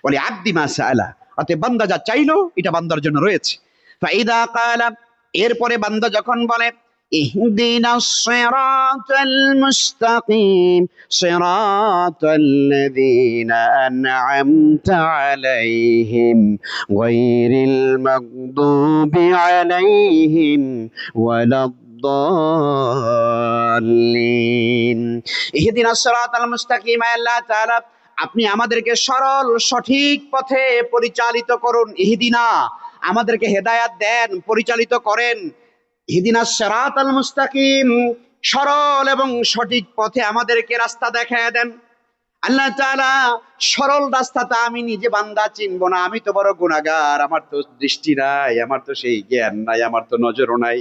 বলে আব্দি মা সাআলা, অতএব বান্দা যা চাইলো এটা বান্দার জন্য রয়েছে। ফাইদা কালা, এরপরে বান্দা যখন বলে اهدنا الصراط المستقيم صراط الذين أنعمت عليهم غير المغضوب عليهم ولا الضالين اهدنا الصراط المستقيم আল্লাহ তাআলা আপনি আমাদেরকে সরল সঠিক পথে পরিচালিত করুন ইহদিনা আমাদেরকে হেদায়াত দেন পরিচালিত করেন ইহদিনাস সিরাতাল মুস্তাকিম সরল এবং সঠিক পথে আমাদেরকে রাস্তা দেখায় দেন আল্লাহ তাআলা সরল রাস্তাটা আমি নিজে বান্দা চিনব না আমি তো বড় গুনাহগার আমার তো দৃষ্টি নাই আমার তো সেই জ্ঞান নাই আমার তো নজরও নাই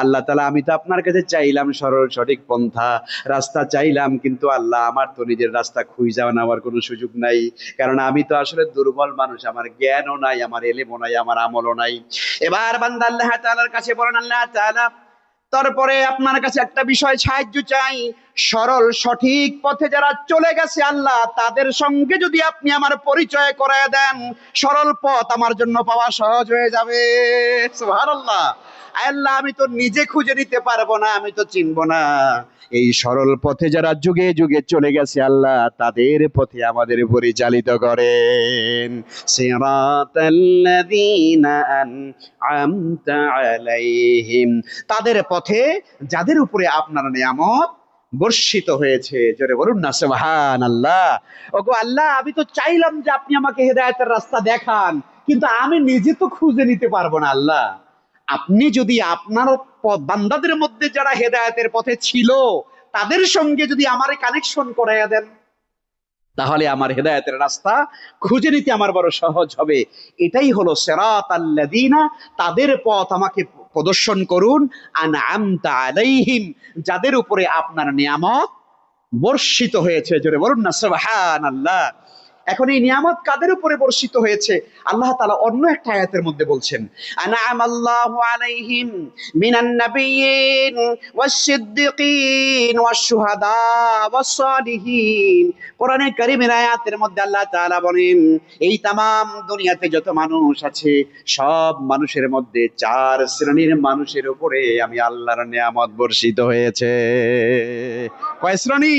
আল্লাহ তাআলা আমি তো আপনার কাছে চাইলাম সরল সঠিক পন্থা রাস্তা চাইলাম কিন্তু আল্লাহ আমার তো নিজের রাস্তা খুঁজে নেওয়ার কোনো সুযোগ নাই কারণ আমি তো আসলে দুর্বল মানুষ আমার জ্ঞানও নাই আমার এলেমও নাই আমার আমলও নাই এবার বান্দা আল্লাহ তাআলার কাছে বলেন আল্লাহ তাআলা তারপরে আপনার কাছে একটা বিষয় সাহায্য চাই সরল সঠিক পথে যারা চলে গেছে আল্লাহ তাদের সঙ্গে যদি আপনি আমার পরিচয় করায় দেন সরল পথ আমার জন্য পাওয়া সহজ হয়ে যাবে সুবহানাল্লাহ আল্লাহ আমি তো নিজে খুঁজে নিতে পারবো না আমি তো চিনবো না এই সরল পথে যারা যুগে যুগে চলে গেছে আল্লাহ তাদের পথে আমাদের পরিচালিত করেন সিরাতাল্লাযীনা আন'আমতা আলাইহিম তাদের পথে যাদের উপরে আপনার নিয়ামত বর্ষিত হয়েছে জোরে বলুন না সুবহানাল্লাহ ওগো আল্লাহ আমি তো চাইলাম যে আপনি আমাকে হেদায়েতের রাস্তা দেখান কিন্তু আমি নিজে তো খুঁজে নিতে পারবো না আল্লাহ আপনি যদি আপনার বান্দাদের মধ্যে যারা হেদায়েতের পথে ছিল তাদের সঙ্গে যদি আমার কানেকশন করাইয়া দেন তাহলে আমার হেদায়েতের রাস্তা খুঁজে নিতে আমার বড় সহজ হবে এটাই হলো সিরাতাল্লাযীনা তাদের পথ আমাকে প্রদর্শন করুন আন'আমতা আলাইহিম যাদের উপরে আপনার নিয়ামত বর্ষিত হয়েছে জোরে বলুন না সুবহানাল্লাহ এখন এই নিয়ামত কাদের উপরে বর্ষিত হয়েছে আল্লাহ তাআলা অন্য একটা আয়াতের মধ্যে বলছেন আন'আমাল্লাহু আলাইহিম মিনান নাবিয়্যিন ওয়াস-সিদ্দিকিন ওয়াশ-শুহাদা ওয়াস-সালিহিন কোরআনে কারীমের আয়াতের মধ্যে আল্লাহ তাআলা বলেন এই तमाम দুনিয়াতে যত মানুষ আছে সব মানুষের মধ্যে চার শ্রেণীর মানুষের উপরে আমি আল্লাহর নিয়ামত বর্ষিত হয়েছে কয় শ্রেণী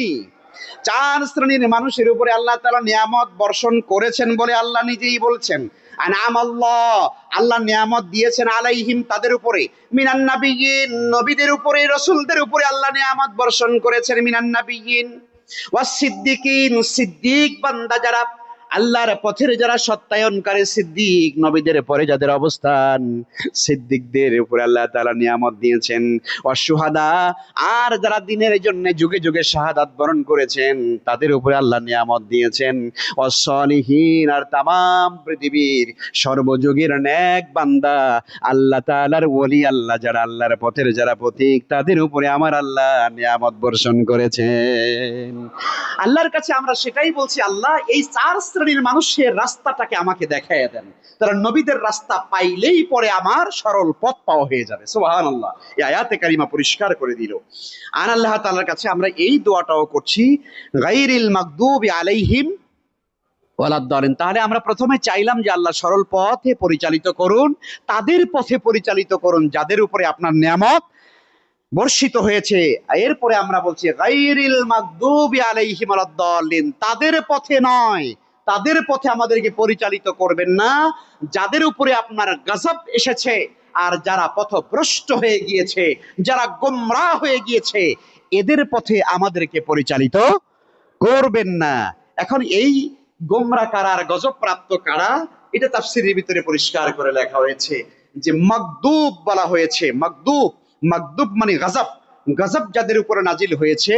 চার শ্রেণীর মানুষের উপরে আল্লাহ তাআলা নিয়ামত বর্ষণ করেছেন বলে আল্লাহ নিজেই বলছেন আন'আমাল্লাহ আল্লাহ নিয়ামত দিয়েছেন আলাইহিম তাদের উপরে মিনান নাবিয়্যিন নবীদের উপরে রাসূলদের উপরে আল্লাহ নিয়ামত বর্ষণ করেছেন মিনান নাবিয়্যিন ওয়াস সিদ্দিকিন সিদ্দিক বান্দা যারা আল্লাহর পথের যারা সত্যায়নকারী সিদ্দিক নবীদের পরে যাদের অবস্থান সিদ্দিকদের উপরে আল্লাহ তাআলা নিয়ামত দিয়েছেন ওয়াশুহাদা আর যারা দ্বীনের জন্য যুগে যুগে শাহাদাত বরণ করেছেন তাদের উপরে আল্লাহ নিয়ামত দিয়েছেন ওয়াসসালিহিন আর तमाम পৃথিবীর সর্বযুগের নেক বান্দা আল্লাহ তাআলার ওলি আল্লাহ যারা আল্লাহর পথের যারা পথিক তাদের উপরে আমার আল্লাহ নিয়ামত বর্ষণ করেছেন আল্লাহর কাছে আমরা সেটাই বলছি আল্লাহ এই চার শ্রেণীর মানুষের রাস্তাটাকে আমাকে দেখাইয়া দেন তারা নবীদের রাস্তা পাইলেই পরে আমার সরল পথ পাওয়া হয়ে যাবে সুবহানাল্লাহ এই আয়াতে কারিমা পরিষ্কার করে দিল আর আল্লাহ তাআলার কাছে আমরা এই দোয়াটাও করছি গায়রিল মাগদুবি আলাইহিম ওয়ালাদ-দালিন তাহলে আমরা প্রথমে চাইলাম যে আল্লাহ সরল পথে পরিচালিত করুন তাদের পথে পরিচালিত করুন যাদের উপরে আপনার নিয়ামত বর্ষিত হয়েছে এরপরে আমরা বলছি গায়রিল মাগদুবি আলাইহিম ওয়ালাদ-দালিন তাদের পথে নয় তাদের পথে আমাদেরকে পরিচালিত করবেন না যাদের উপরে আপনার গজব এসেছে আর যারা পথভ্রষ্ট হয়ে গিয়েছে যারা গোমরাহ হয়ে গিয়েছে এদের পথে আমাদেরকে পরিচালিত করবেন না এখন এই গোমরাহ কারা আর গজব প্রাপ্ত কারা এটা তাফসীরের ভিতরে পরিষ্কার করে লেখা হয়েছে যে মাগদুব বলা হয়েছে মাগদুব মাগদুব মানে গজব গজব যাদের উপরে নাজিল হয়েছে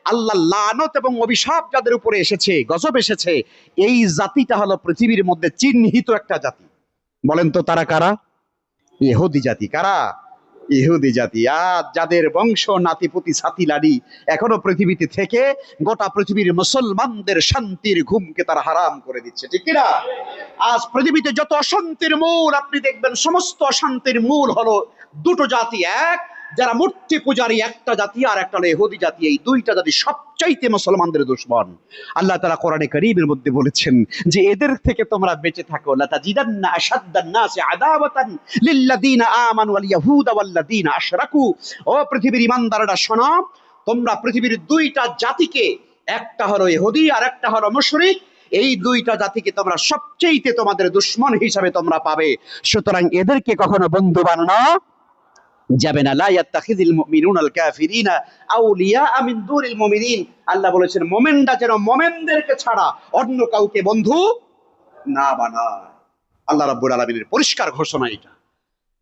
আল্লাহ লানত এবং অভিশাপ যাদের উপরে এসেছে গজব এসেছে এই জাতিটা হলো পৃথিবীর মধ্যে চিহ্নিত একটা জাতি বলেন তো তারা কারা ইহুদি জাতি কারা ইহুদি জাতি আজ যাদের বংশ নাতিপুতি সাথী লাডি এখনো পৃথিবীতে থেকে গোটা পৃথিবীর মুসলমানদের শান্তির ঘুমকে তারা হারাম করে দিচ্ছে ঠিক কিনা আজ পৃথিবীতে যত অশান্তির মূল আপনি দেখবেন সমস্ত অশান্তির মূল হলো দুটো জাতি এক যারা মূর্তি পূজারী একটা জাতি, আর একটা হলো ইহুদি জাতি, এই দুইটা জাতি সবচাইতে মুসলমানদের দুশমন। আল্লাহ তাআলা কোরআনে কারীমের মধ্যে বলেছেন যে এদের থেকে তোমরা বেঁচে থাকো। লাতাজিদান্না আশাদ্দান নাসি আদাওয়াতান লিল্লাযীনা আমানু ওয়াল ইয়াহুদা ওয়াল্লাযীনা আশরাকু। ও পৃথিবীর ঈমানদাররা শোনো, তোমরা পৃথিবীর দুইটা জাতিকে, একটা হলো ইহুদি আর একটা হলো মুশরিক, এই দুইটা জাতিকে তোমরা সবচেয়ে তোমাদের দুশমন হিসাবে তোমরা পাবে। সুতরাং এদেরকে কখনো বন্ধু বানানো যাবে না। লা ইয়াত্তাখিযুল মুমিনুনাল কাফিরিনা আউলিয়া মিন দুনিল মুমিনিন। আল্লাহ বলেছেন মুমিনরা যেন মুমিনদেরকে ছাড়া অন্য কাউকে বন্ধু না বানায়। আল্লাহ রাব্বুল আলামিনের পরিষ্কার ঘোষণা এটা।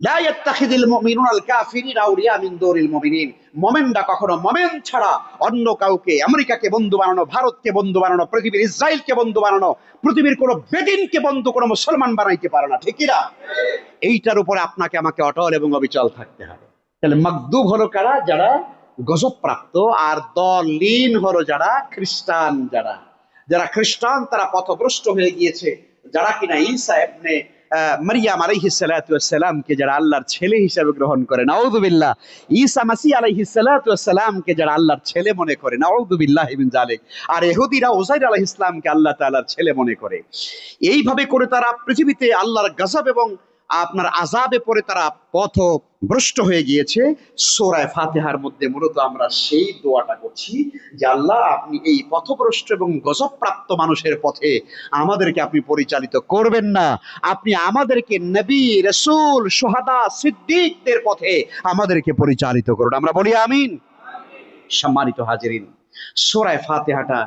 লা ইয়াত্তাখিযুল মুমিনুনাল কাফিরিনা আউলিয়া মিন দুনিল মুমিনিন। মুমিনরা কখনো মুমিন ছাড়া অন্য কাউকে, আমেরিকাকে বন্ধু বানানো, ভারতকে বন্ধু বানানো, পৃথিবীর ইসরায়েলকে বন্ধু বানানো, পৃথিবীর কোনো বেদিনকে বন্ধু কোনো মুসলমান বানাইতে পারে না। ঠিক কি না? এইটার উপরে আপনাকে আমাকে অটল এবং অবিচল থাকতে হবে। তাহলে মাগদুব হলো কারা? যারা গজব প্রাপ্ত। আর দলিন হলো যারা খ্রিস্টান, যারা খ্রিস্টান তারা পথভ্রষ্ট হয়ে গিয়েছে, যারা কিনা ঈসা ইবনে মারইয়াম আলাইহিস সালাতু ওয়াস সালামকে যারা আল্লাহর ছেলে হিসেবে গ্রহণ করে, নাউযুবিল্লাহ। ঈসা মাসিহ আলাইহিস সালাতু ওয়াস সালামকে যারা আল্লাহর ছেলে মনে করে, নাউযুবিল্লাহি মিন যালিক। আর ইহুদিরা উযাইর আলাইহিস সালামকে আল্লাহ তাআলার ছেলে মনে করে। এইভাবে করে তারা পৃথিবীতে আল্লাহর গজব এবং আপনার আযাবে পড়ে তারা পথভ্রষ্ট হয়ে গিয়েছে। সূরা ফাতিহার মধ্যে মূলত আমরা সেই দোয়াটা করছি যে আল্লাহ, আপনি এই পথভ্রষ্ট এবং গজবপ্রাপ্ত মানুষের পথে আমাদেরকে আপনি পরিচালিত করবেন না, আপনি আমাদেরকে নবী, রাসূল, শুহাদা, সিদ্দিকদের পথে আমাদেরকে পরিচালিত করুন। আমরা বলি আমিন। সম্মানিত হাজিরিন, সূরা ফাতিহাটা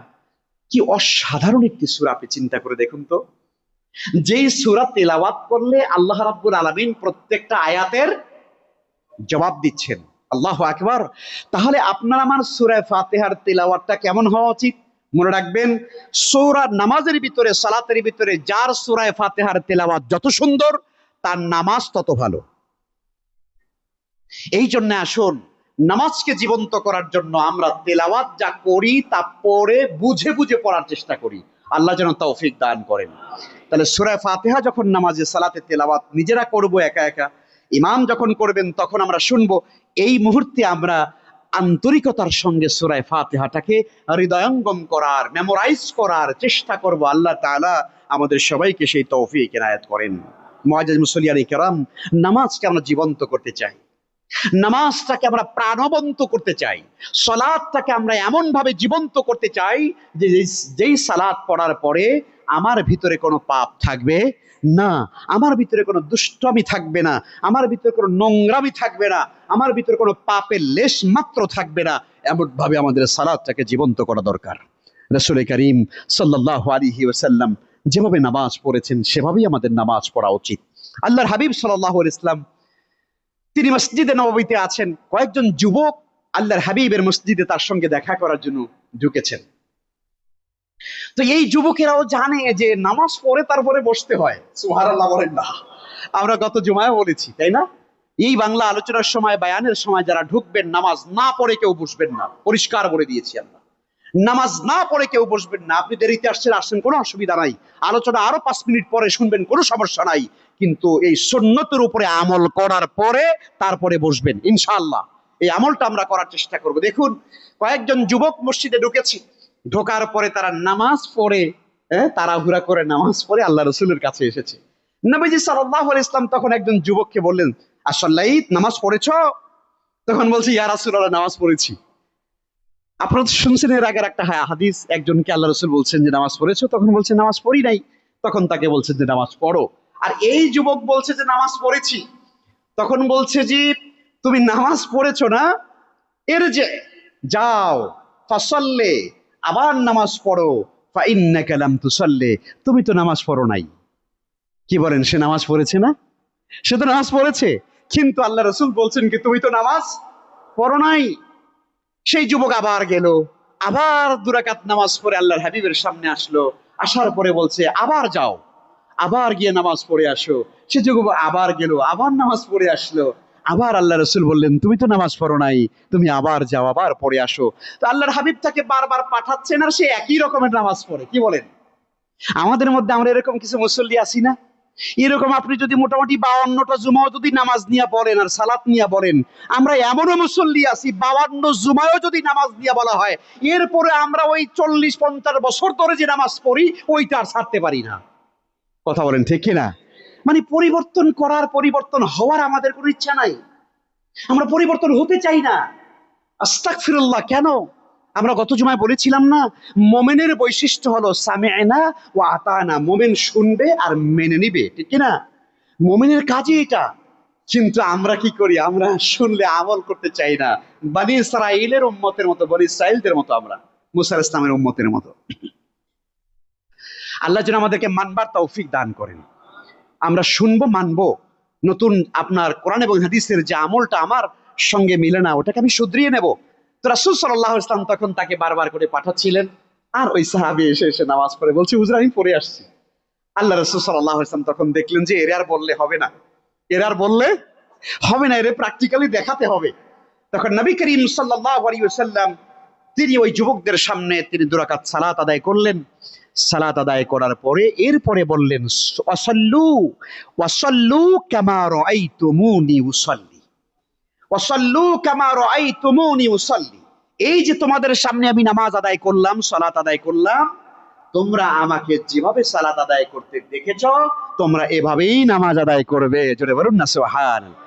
কি অসাধারণ একটি সূরা, আপনি চিন্তা করে দেখুন তো। যেই সূরা তেলাওয়াত করলে আল্লাহ রাব্বুল আলামিন প্রত্যেকটা আয়াতের জবাব দিচ্ছেন। আল্লাহু আকবার। তাহলে আপনার আমার সূরা ফাতিহার তেলাওয়াতটা কেমন হওয়া উচিত? মনে রাখবেন, সূরা নামাজের ভিতরে, সালাতের ভিতরে যার সূরা ফাতিহার তেলাওয়াত যত সুন্দর, তার নামাজ তত ভালো। এই জন্য আসুন, নামাজকে জীবন্ত করার জন্য আমরা তেলাওয়াত যা করি তা পড়ে বুঝে বুঝে পড়ার চেষ্টা করি। আল্লাহ যেন তৌফিক দান করেন। তাহলে সূরা ফাতিহা যখন নামাজে সালাতে তেলাওয়াত নিজেরা করব একা একা, ইমাম যখন করবেন তখন আমরা শুনবো, এই মুহূর্তে আমরা আন্তরিকতার সঙ্গে সূরা ফাতিহাটাকে হৃদয়ঙ্গম করার, মেমোরাইজ করার চেষ্টা করব। আল্লাহ তাআলা আমাদের সবাইকে সেই তৌফিক এনায়েত করেন। মুআজ্জাজ মুসল্লিয়ানে কেরাম, নামাজকে আমরা জীবন্ত করতে চাই, নামাজটাকে আমরা প্রাণবন্ত করতে চাই, সালাতটাকে আমরা এমন ভাবে জীবন্ত করতে চাই যে যেই সালাত পড়ার পরে আমার ভিতরে কোনো পাপ থাকবে না, আমার ভিতরে কোনো দুষ্টমি থাকবে না, আমার ভিতরে কোনো নোংরামি থাকবে না, আমার ভিতরে কোনো পাপের লেশ মাত্র থাকবে না। এমন ভাবে আমাদের সালাতটাকে জীবন্ত করা দরকার। রাসূল করিম সাল্লাল্লাহু আলাইহি ওয়াসাল্লাম যেভাবে নামাজ পড়েছেন সেভাবেই আমাদের নামাজ পড়া উচিত। আল্লাহর হাবিব সাল্লাল্লাহু আলাইহি ওয়াসাল্লাম তিনি মসজিদে নববীতে আছেন, কয়েকজন যুবক আল্লাহর হাবিবের মসজিদে তার সঙ্গে দেখা করার জন্য ঢুকেছেন। তো এই যুবকেরাও জানে যে নামাজ পড়ে তারপরে বসতে হয়। সুবহানাল্লাহ বলেন না? আমরা গত জুমায় বলেছি, তাই না? এই বাংলা আলোচনার সময়, বায়ানের সময় যারা ঢুকবেন, নামাজ না পড়ে কেউ বসবেন না, পরিষ্কার বলে দিয়েছি আমরা। নামাজ না পড়ে কেউ বসবেন না। আপনি দেরিতে আসছেন, কোনো অসুবিধা নাই, আলোচনা আরো 5 মিনিট পরে শুনবেন, কোনো সমস্যা নাই। কিন্তু এই সুন্নতের উপরে আমল করার পরে তারপরে বসবেন ইনশাআল্লাহ। এই আমলটা আমরা করার চেষ্টা করব। দেখুন, কয়েকজন যুবক মসজিদে ঢুকেছে, ঢোকার পরে তারা নামাজ পড়ে, তাড়াহুড়া করে নামাজ পড়ে আল্লাহ রাসূলের কাছে এসেছে। নবীজি সাল্লাল্লাহু আলাইহি ওয়াসাল্লাম তখন একজন যুবককে বললেন, আসল্লাইত, নামাজ পড়েছো? তখন বলছে, ইয়া রাসূলুল্লাহ, নামাজ পড়েছি। আপনারা তো শুনছেন এর আগের একটা হাদিস, একজনকে আল্লাহ রাসূল বলছেন যে নামাজ পড়েছো? তখন বলছে নামাজ পড়ি নাই। তখন তাকে বলছেন যে নামাজ পড়ো। আর এই যুবক বলছে যে নামাজ পড়েছি। তখন বলছে যে তুমি নামাজ পড়েছো না, এর যে যাও ফাসাল্লি, আবার নামাজ পড়ো, ফা ইন্নাকা লাম তুসাল্লি, তুমি তো নামাজ পড়ো নাই। কি বলেন, সে নামাজ পড়েছে না? সে তো নামাজ পড়েছে, কিন্তু আল্লাহ রাসূল বলছেন কি তুমি তো নামাজ পড়ো নাই। সেই যুবক আবার গেল, আবার 2 রাকাত নামাজ পড়ে আল্লাহর হাবিবের সামনে আসলো। আসার পরে বলছে আবার যাও, আবার গিয়ে নামাজ পড়ে আসো। সে যুবক আবার গেল, আবার নামাজ পড়ে আসলো। আবার আল্লাহ রাসূল বললেন তুমি তো নামাজ পড়ো নাই, তুমি আবার যাও, আবার পড়ে আসো। তো আল্লাহর হাবিব তাকে বারবার পাঠাচ্ছেন আর সে একই রকমের নামাজ পড়ে। কি বলেন? আমাদের মধ্যে আমরা এরকম কিছু মুসল্লি আছি না? এরকম আপনি যদি মোটামুটি 52টা জুমাও যদি নামাজ নিয়ে বলেন আর সালাত নিয়ে বলেন, আমরা এমনও মুসল্লি আছি 52 জুমায়ও যদি নামাজ নিয়ে বলা হয়, এরপরে আমরা ওই 40-50 বছর ধরে যে নামাজ পড়ি ওইটা আর ছাড়তে পারি না। কথা বলেন ঠিক কিনা? মানে পরিবর্তন করার, পরিবর্তন হওয়ার আমাদের কোনো ইচ্ছা নাই, আমরা পরিবর্তন হতে চাই না। আস্তাগফিরুল্লাহ। কেন? আমরা গত জুমায় বলেছিলাম না, মোমেনের বৈশিষ্ট্য হলো সামি'না ওয়া আতানা, মোমেন শুনবে আর মেনে নিবে, ঠিক কিনা? মোমেনের কাজই এটা। কিন্তু আমরা কি করি? আমরা শুনলে আমল করতে চাই না। বনি ইসরাইলের উম্মতের মতো, বনি ইসরাইলদের মতো, আমরা মুসা আলাইহিস সালামের উম্মতের মতো। আল্লাহ যেন আমাদেরকে মানবার তৌফিক দান করেন। আমরা শুনবো, মানবো। নতুন আপনার কোরআন এবং হাদিসের যে আমলটা আমার সঙ্গে মিলে না, ওটাকে আমি শুধরিয়ে নেব। তো রাসূল সাল্লাল্লাহু আলাইহি ওয়াসাল্লাম তখন তাকে বারবার করে পাঠাচ্ছিলেন, আর ওই সাহাবী এসে এসে নামাজ পড়ে বলছে, হুজুর আমি পড়ে আসছি। আল্লাহ রাসূল সাল্লাল্লাহু আলাইহি ওয়াসাল্লাম তখন দেখলেন যে এর আর বললে হবে না, এর আর বললে হবে না, এর প্র্যাকটিক্যালি দেখাতে হবে। তখন নবী করিম সাল্লাল্লাহু আলাইহি ওয়াসাল্লাম তিনি ওই যুবকদের সামনে তিনি 2 রাকাত সালাত আদায় করলেন। সালাত আদায় করার পরে এরপরে বললেন, ওয়াসাল্লু ওয়াসাল্লু কামা রাআইতুমুনি উসাল্লি, ওয়াসাল্লু কামা রাআইতুমুনি উসাল্লি। এই যে তোমাদের সামনে আমি নামাজ আদায় করলাম, সালাত আদায় করলাম, তোমরা আমাকে যেভাবে সালাত আদায় করতে দেখেছ তোমরা এভাবেই নামাজ আদায় করবে। জোরে বলুন না সুবহানাল্লাহ।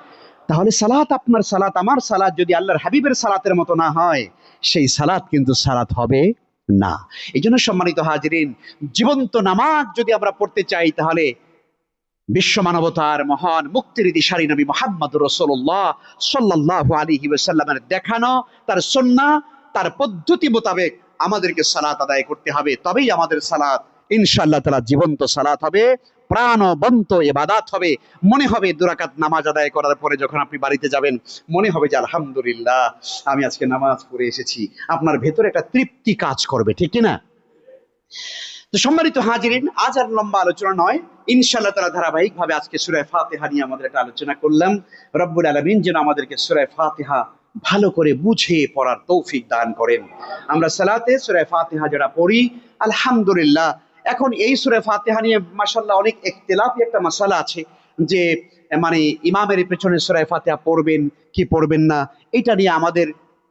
তাহলে সালাত, আপনার সালাত, আমার সালাত যদি আল্লাহর হাবিবের সালাতের মতো না হয়, সেই সালাত কিন্তু সালাত হবে না। এই জন্য সম্মানিত হাজিরিন, জীবন্ত নামাজ যদি আমরা পড়তে চাই, তাহলে বিশ্ব মানবতার মহান মুক্তির দিশারি নবী মুহাম্মদুর রাসূলুল্লাহ সাল্লাল্লাহু আলাইহি ওয়াসাল্লামের দেখানো তার সুন্নাহ, তার পদ্ধতি মোতাবেক আমাদেরকে সালাত আদায় করতে হবে। তবেই আমাদের সালাত ইনশাআল্লাহ তাআলা জীবন্ত সালাত হবে, প্রাণবন্ত ইবাদত হবে। মনে হবে 2 রাকাত নামাজ আদায় করার পরে যখন আপনি বাড়িতে যাবেন, মনে হবে যে আলহামদুলিল্লাহ আমি আজকে নামাজ পড়ে এসেছি। আপনার ভেতরে একটা তৃপ্তি কাজ করবে, ঠিক কি না? তো সম্মানিত হাজিরিন, আজ আর লম্বা আলোচনা নয়, ইনশাআল্লাহ তাআলা ধারাবাহিকভাবে আজকে সূরা ফাতিহা নিয়ে আমাদের একটা আলোচনা করলাম। রব্বুল আলামিন যেন আমাদেরকে সূরা ফাতিহা ভালো করে বুঝে পড়ার তৌফিক দান করেন। আমরা সালাতে সূরা ফাতিহা যারা পড়ি, আলহামদুলিল্লাহ, এখন এই সূরা ফাতিহা নিয়ে মাশাআল্লাহ অনেক ইখতিলাফি একটা মাসালা আছে যে মানে ইমামের পেছনে সূরা ফাতিহা পড়বেন কি পড়বেন না, এটা নিয়ে আমাদের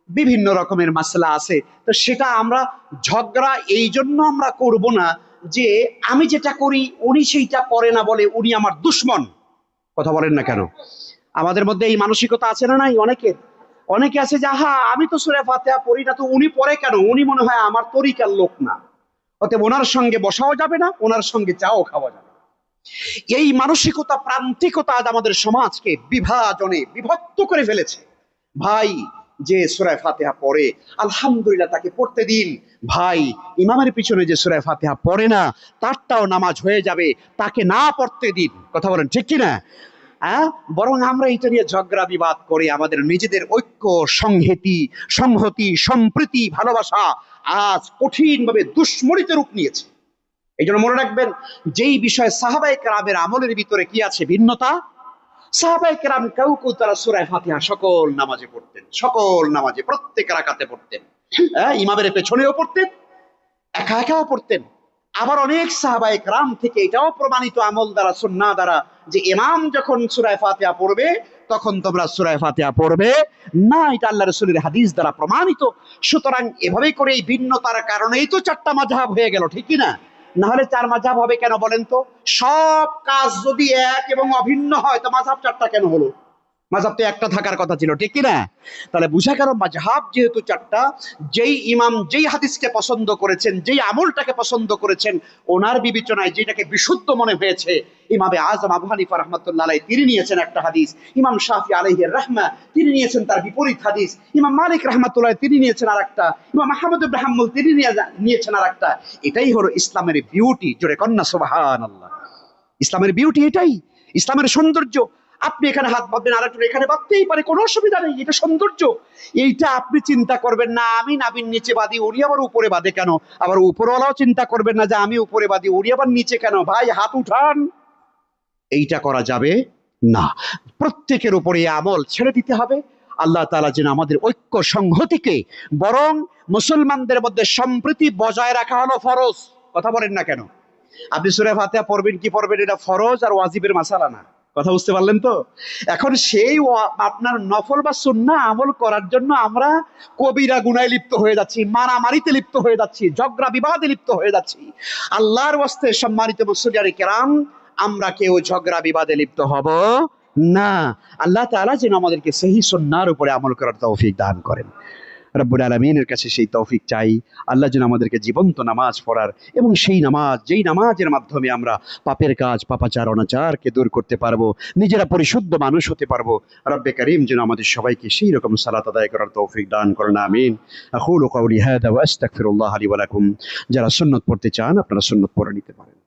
বিভিন্ন রকমের মাসলা আছে। তো সেটা আমরা ঝগড়া এই জন্য আমরা করব না যে আমি যেটা করি উনি সেইটা করে না বলে উনি আমার দুশমন। কথা বলেন না কেন? আমাদের মধ্যে এই মানসিকতা আছে না? নাই অনেকের। অনেকে আছে যে হা আমি তো সূরা ফাতিহা পড়ি না, তো উনি পড়ে কেন? উনি মনে হয় আমার তরিকার লোক না, অতএব ওনার সঙ্গে বসাও যাবে না, ওনার সঙ্গে চাও খাওয়া যাবে। এই মানসিকতা, প্রান্তিকতা আজ আমাদের সমাজকে বিভাজনে বিভক্ত করে ফেলেছে। ভাই যে সূরা ফাতিহা পড়ে আলহামদুলিল্লাহ তাকে পড়তে দিন। ভাই ইমামের পিছনে যে সূরা ফাতিহা পড়ে না তারটাও নামাজ হয়ে যাবে, তাকে না পড়তে দিন। কথা বলেন ঠিক কি না? বরং আমরা এটা নিয়ে ঝগড়া বিবাদ করে আমাদের নিজেদের ঐক্য, সংহতি, সম্প্রীতি, ভালোবাসা আজ কঠিনভাবে দুশ্মনীতে রূপ নিয়েছে। এই জন্য মনে রাখবেন, যেই বিষয়ে সাহাবায়ে কেরামের আমলের ভিতরে কি আছে? ভিন্নতা। সাহাবায়ে কেরাম কেউ কেউ তারা সূরা ফাতিহা সকল নামাজে পড়তেন, সকল নামাজে প্রত্যেক রাকাতে পড়তেন, ইমামের পেছনেও পড়তেন, একা একাও পড়তেন। আবার অনেক সাহাবায়ে কেরাম থেকে এটাও প্রমাণিত আমল দ্বারা, সুন্নাহ দ্বারা, যে ইমাম যখন সূরা ফাতিহা পড়বে তখন তোমরা সূরা ফাতিহা পড়বে না, এটা আল্লাহর রাসূলের হাদিস দ্বারা প্রমাণিত। সুতরাং এভাবে করে এই ভিন্নতার কারণেই তো 4টা মাযহাব হয়ে গেল, ঠিক কি না? না হলে 4 মাযহাব হবে কেন বলেন তো? সব কাজ যদি এক এবং অভিন্ন হয় তো মাযহাব 4টা কেন হলো? মাযহাব তো একটা থাকার কথা ছিল, ঠিক কি না? তাহলে বুঝা গেল মাযহাব যেহেতু 4টা, যেই ইমাম যেই হাদিসকে পছন্দ করেছেন, যেই আমলটাকে পছন্দ করেছেন, ওনার বিবেচনায় যেটাকে বিশুদ্ধ মনে হয়েছে, ইমামে আযম আবু হানিফা রাহমাতুল্লাহ আলাইহি তিনি নিয়েছেন একটা হাদিস, ইমাম শাফি আলাইহির রাহমা তিনি নিয়েছেন তার বিপরীত হাদিস, ইমাম মালিক রাহমাতুল্লাহ তিনি নিয়েছেন আরেকটা, ইমাম আহমদ ইবনে হাম্বল তিনি নিয়েছেন আরেকটা। এটাই হলো ইসলামের বিউটি। জোরে কন্না সুবহানাল্লাহ। ইসলামের বিউটি এটাই, ইসলামের সৌন্দর্য। আপনি এখানে হাত বাঁধবেন, আরেকজন এখানে বাঁধতেই পারে, কোনো অসুবিধা নেই, এটা সৌন্দর্য। এইটা আপনি চিন্তা করবেন না আমি নাবির নিচে বাঁধি, উনি আবার উপরে বাঁধে কেন? আবার উপরওয়ালাও চিন্তা করবেন না যে আমি উপরে বাঁধি, উনি আবার নিচে কেন? ভাই হাত উঠান, এইটা করা যাবে না। প্রত্যেকের উপরে আমল ছেড়ে দিতে হবে। আল্লাহ তাআলা যেন আমাদের ঐক্য সংহতিকে, বরং মুসলমানদের মধ্যে সম্প্রীতি বজায় রাখা হলো ফরজ। কথা বলেন না কেন? আপনি সূরা ফাতিহা পড়বেন কি পড়বেন এটা ফরজ আর ওয়াজিবের মাসালা না। কথা বুঝতে পারলেন তো? এখন সেই আপনার নফল বা সুন্নাহ আমল করার জন্য আমরা কবিরা গুনায় লিপ্ত হয়ে যাচ্ছি, মারামারিতে লিপ্ত হয়ে যাচ্ছি, ঝগড়া বিবাদে লিপ্ত হয়ে যাচ্ছি। আল্লাহর ওয়াস্তে সম্মানিত মুসল্লিয়ানে কেরাম, আমরা কেউ ঝগড়া বিবাদে লিপ্ত হব না। আল্লাহ তাআলা যেন আমাদেরকে সহি সুন্নাহর উপরে আমল করার তৌফিক দান করেন। রব্বুল আলামিনের কাছে সেই তৌফিক চাই। আল্লাহ যেন আমাদেরকে জীবন্ত নামাজ পড়ার এবং সেই নামাজ, যেই নামাজের মাধ্যমে আমরা পাপের কাজ, পাপাচার, অনাচারকে দূর করতে পারবো, নিজেরা পরিশুদ্ধ মানুষ হতে পারবো। রব্বে কারীম যেন আমাদের সবাইকে সেই রকম সালাত আদায় করার তৌফিক দান করেন, আমিন। আকুলু কাওলি হাযা ওয়া আস্তাগফিরুল্লাহ লি ওয়া লাকুম। যারা সুন্নাত পড়তে চান আপনারা সুন্নাত পড়ে নিতে পারেন।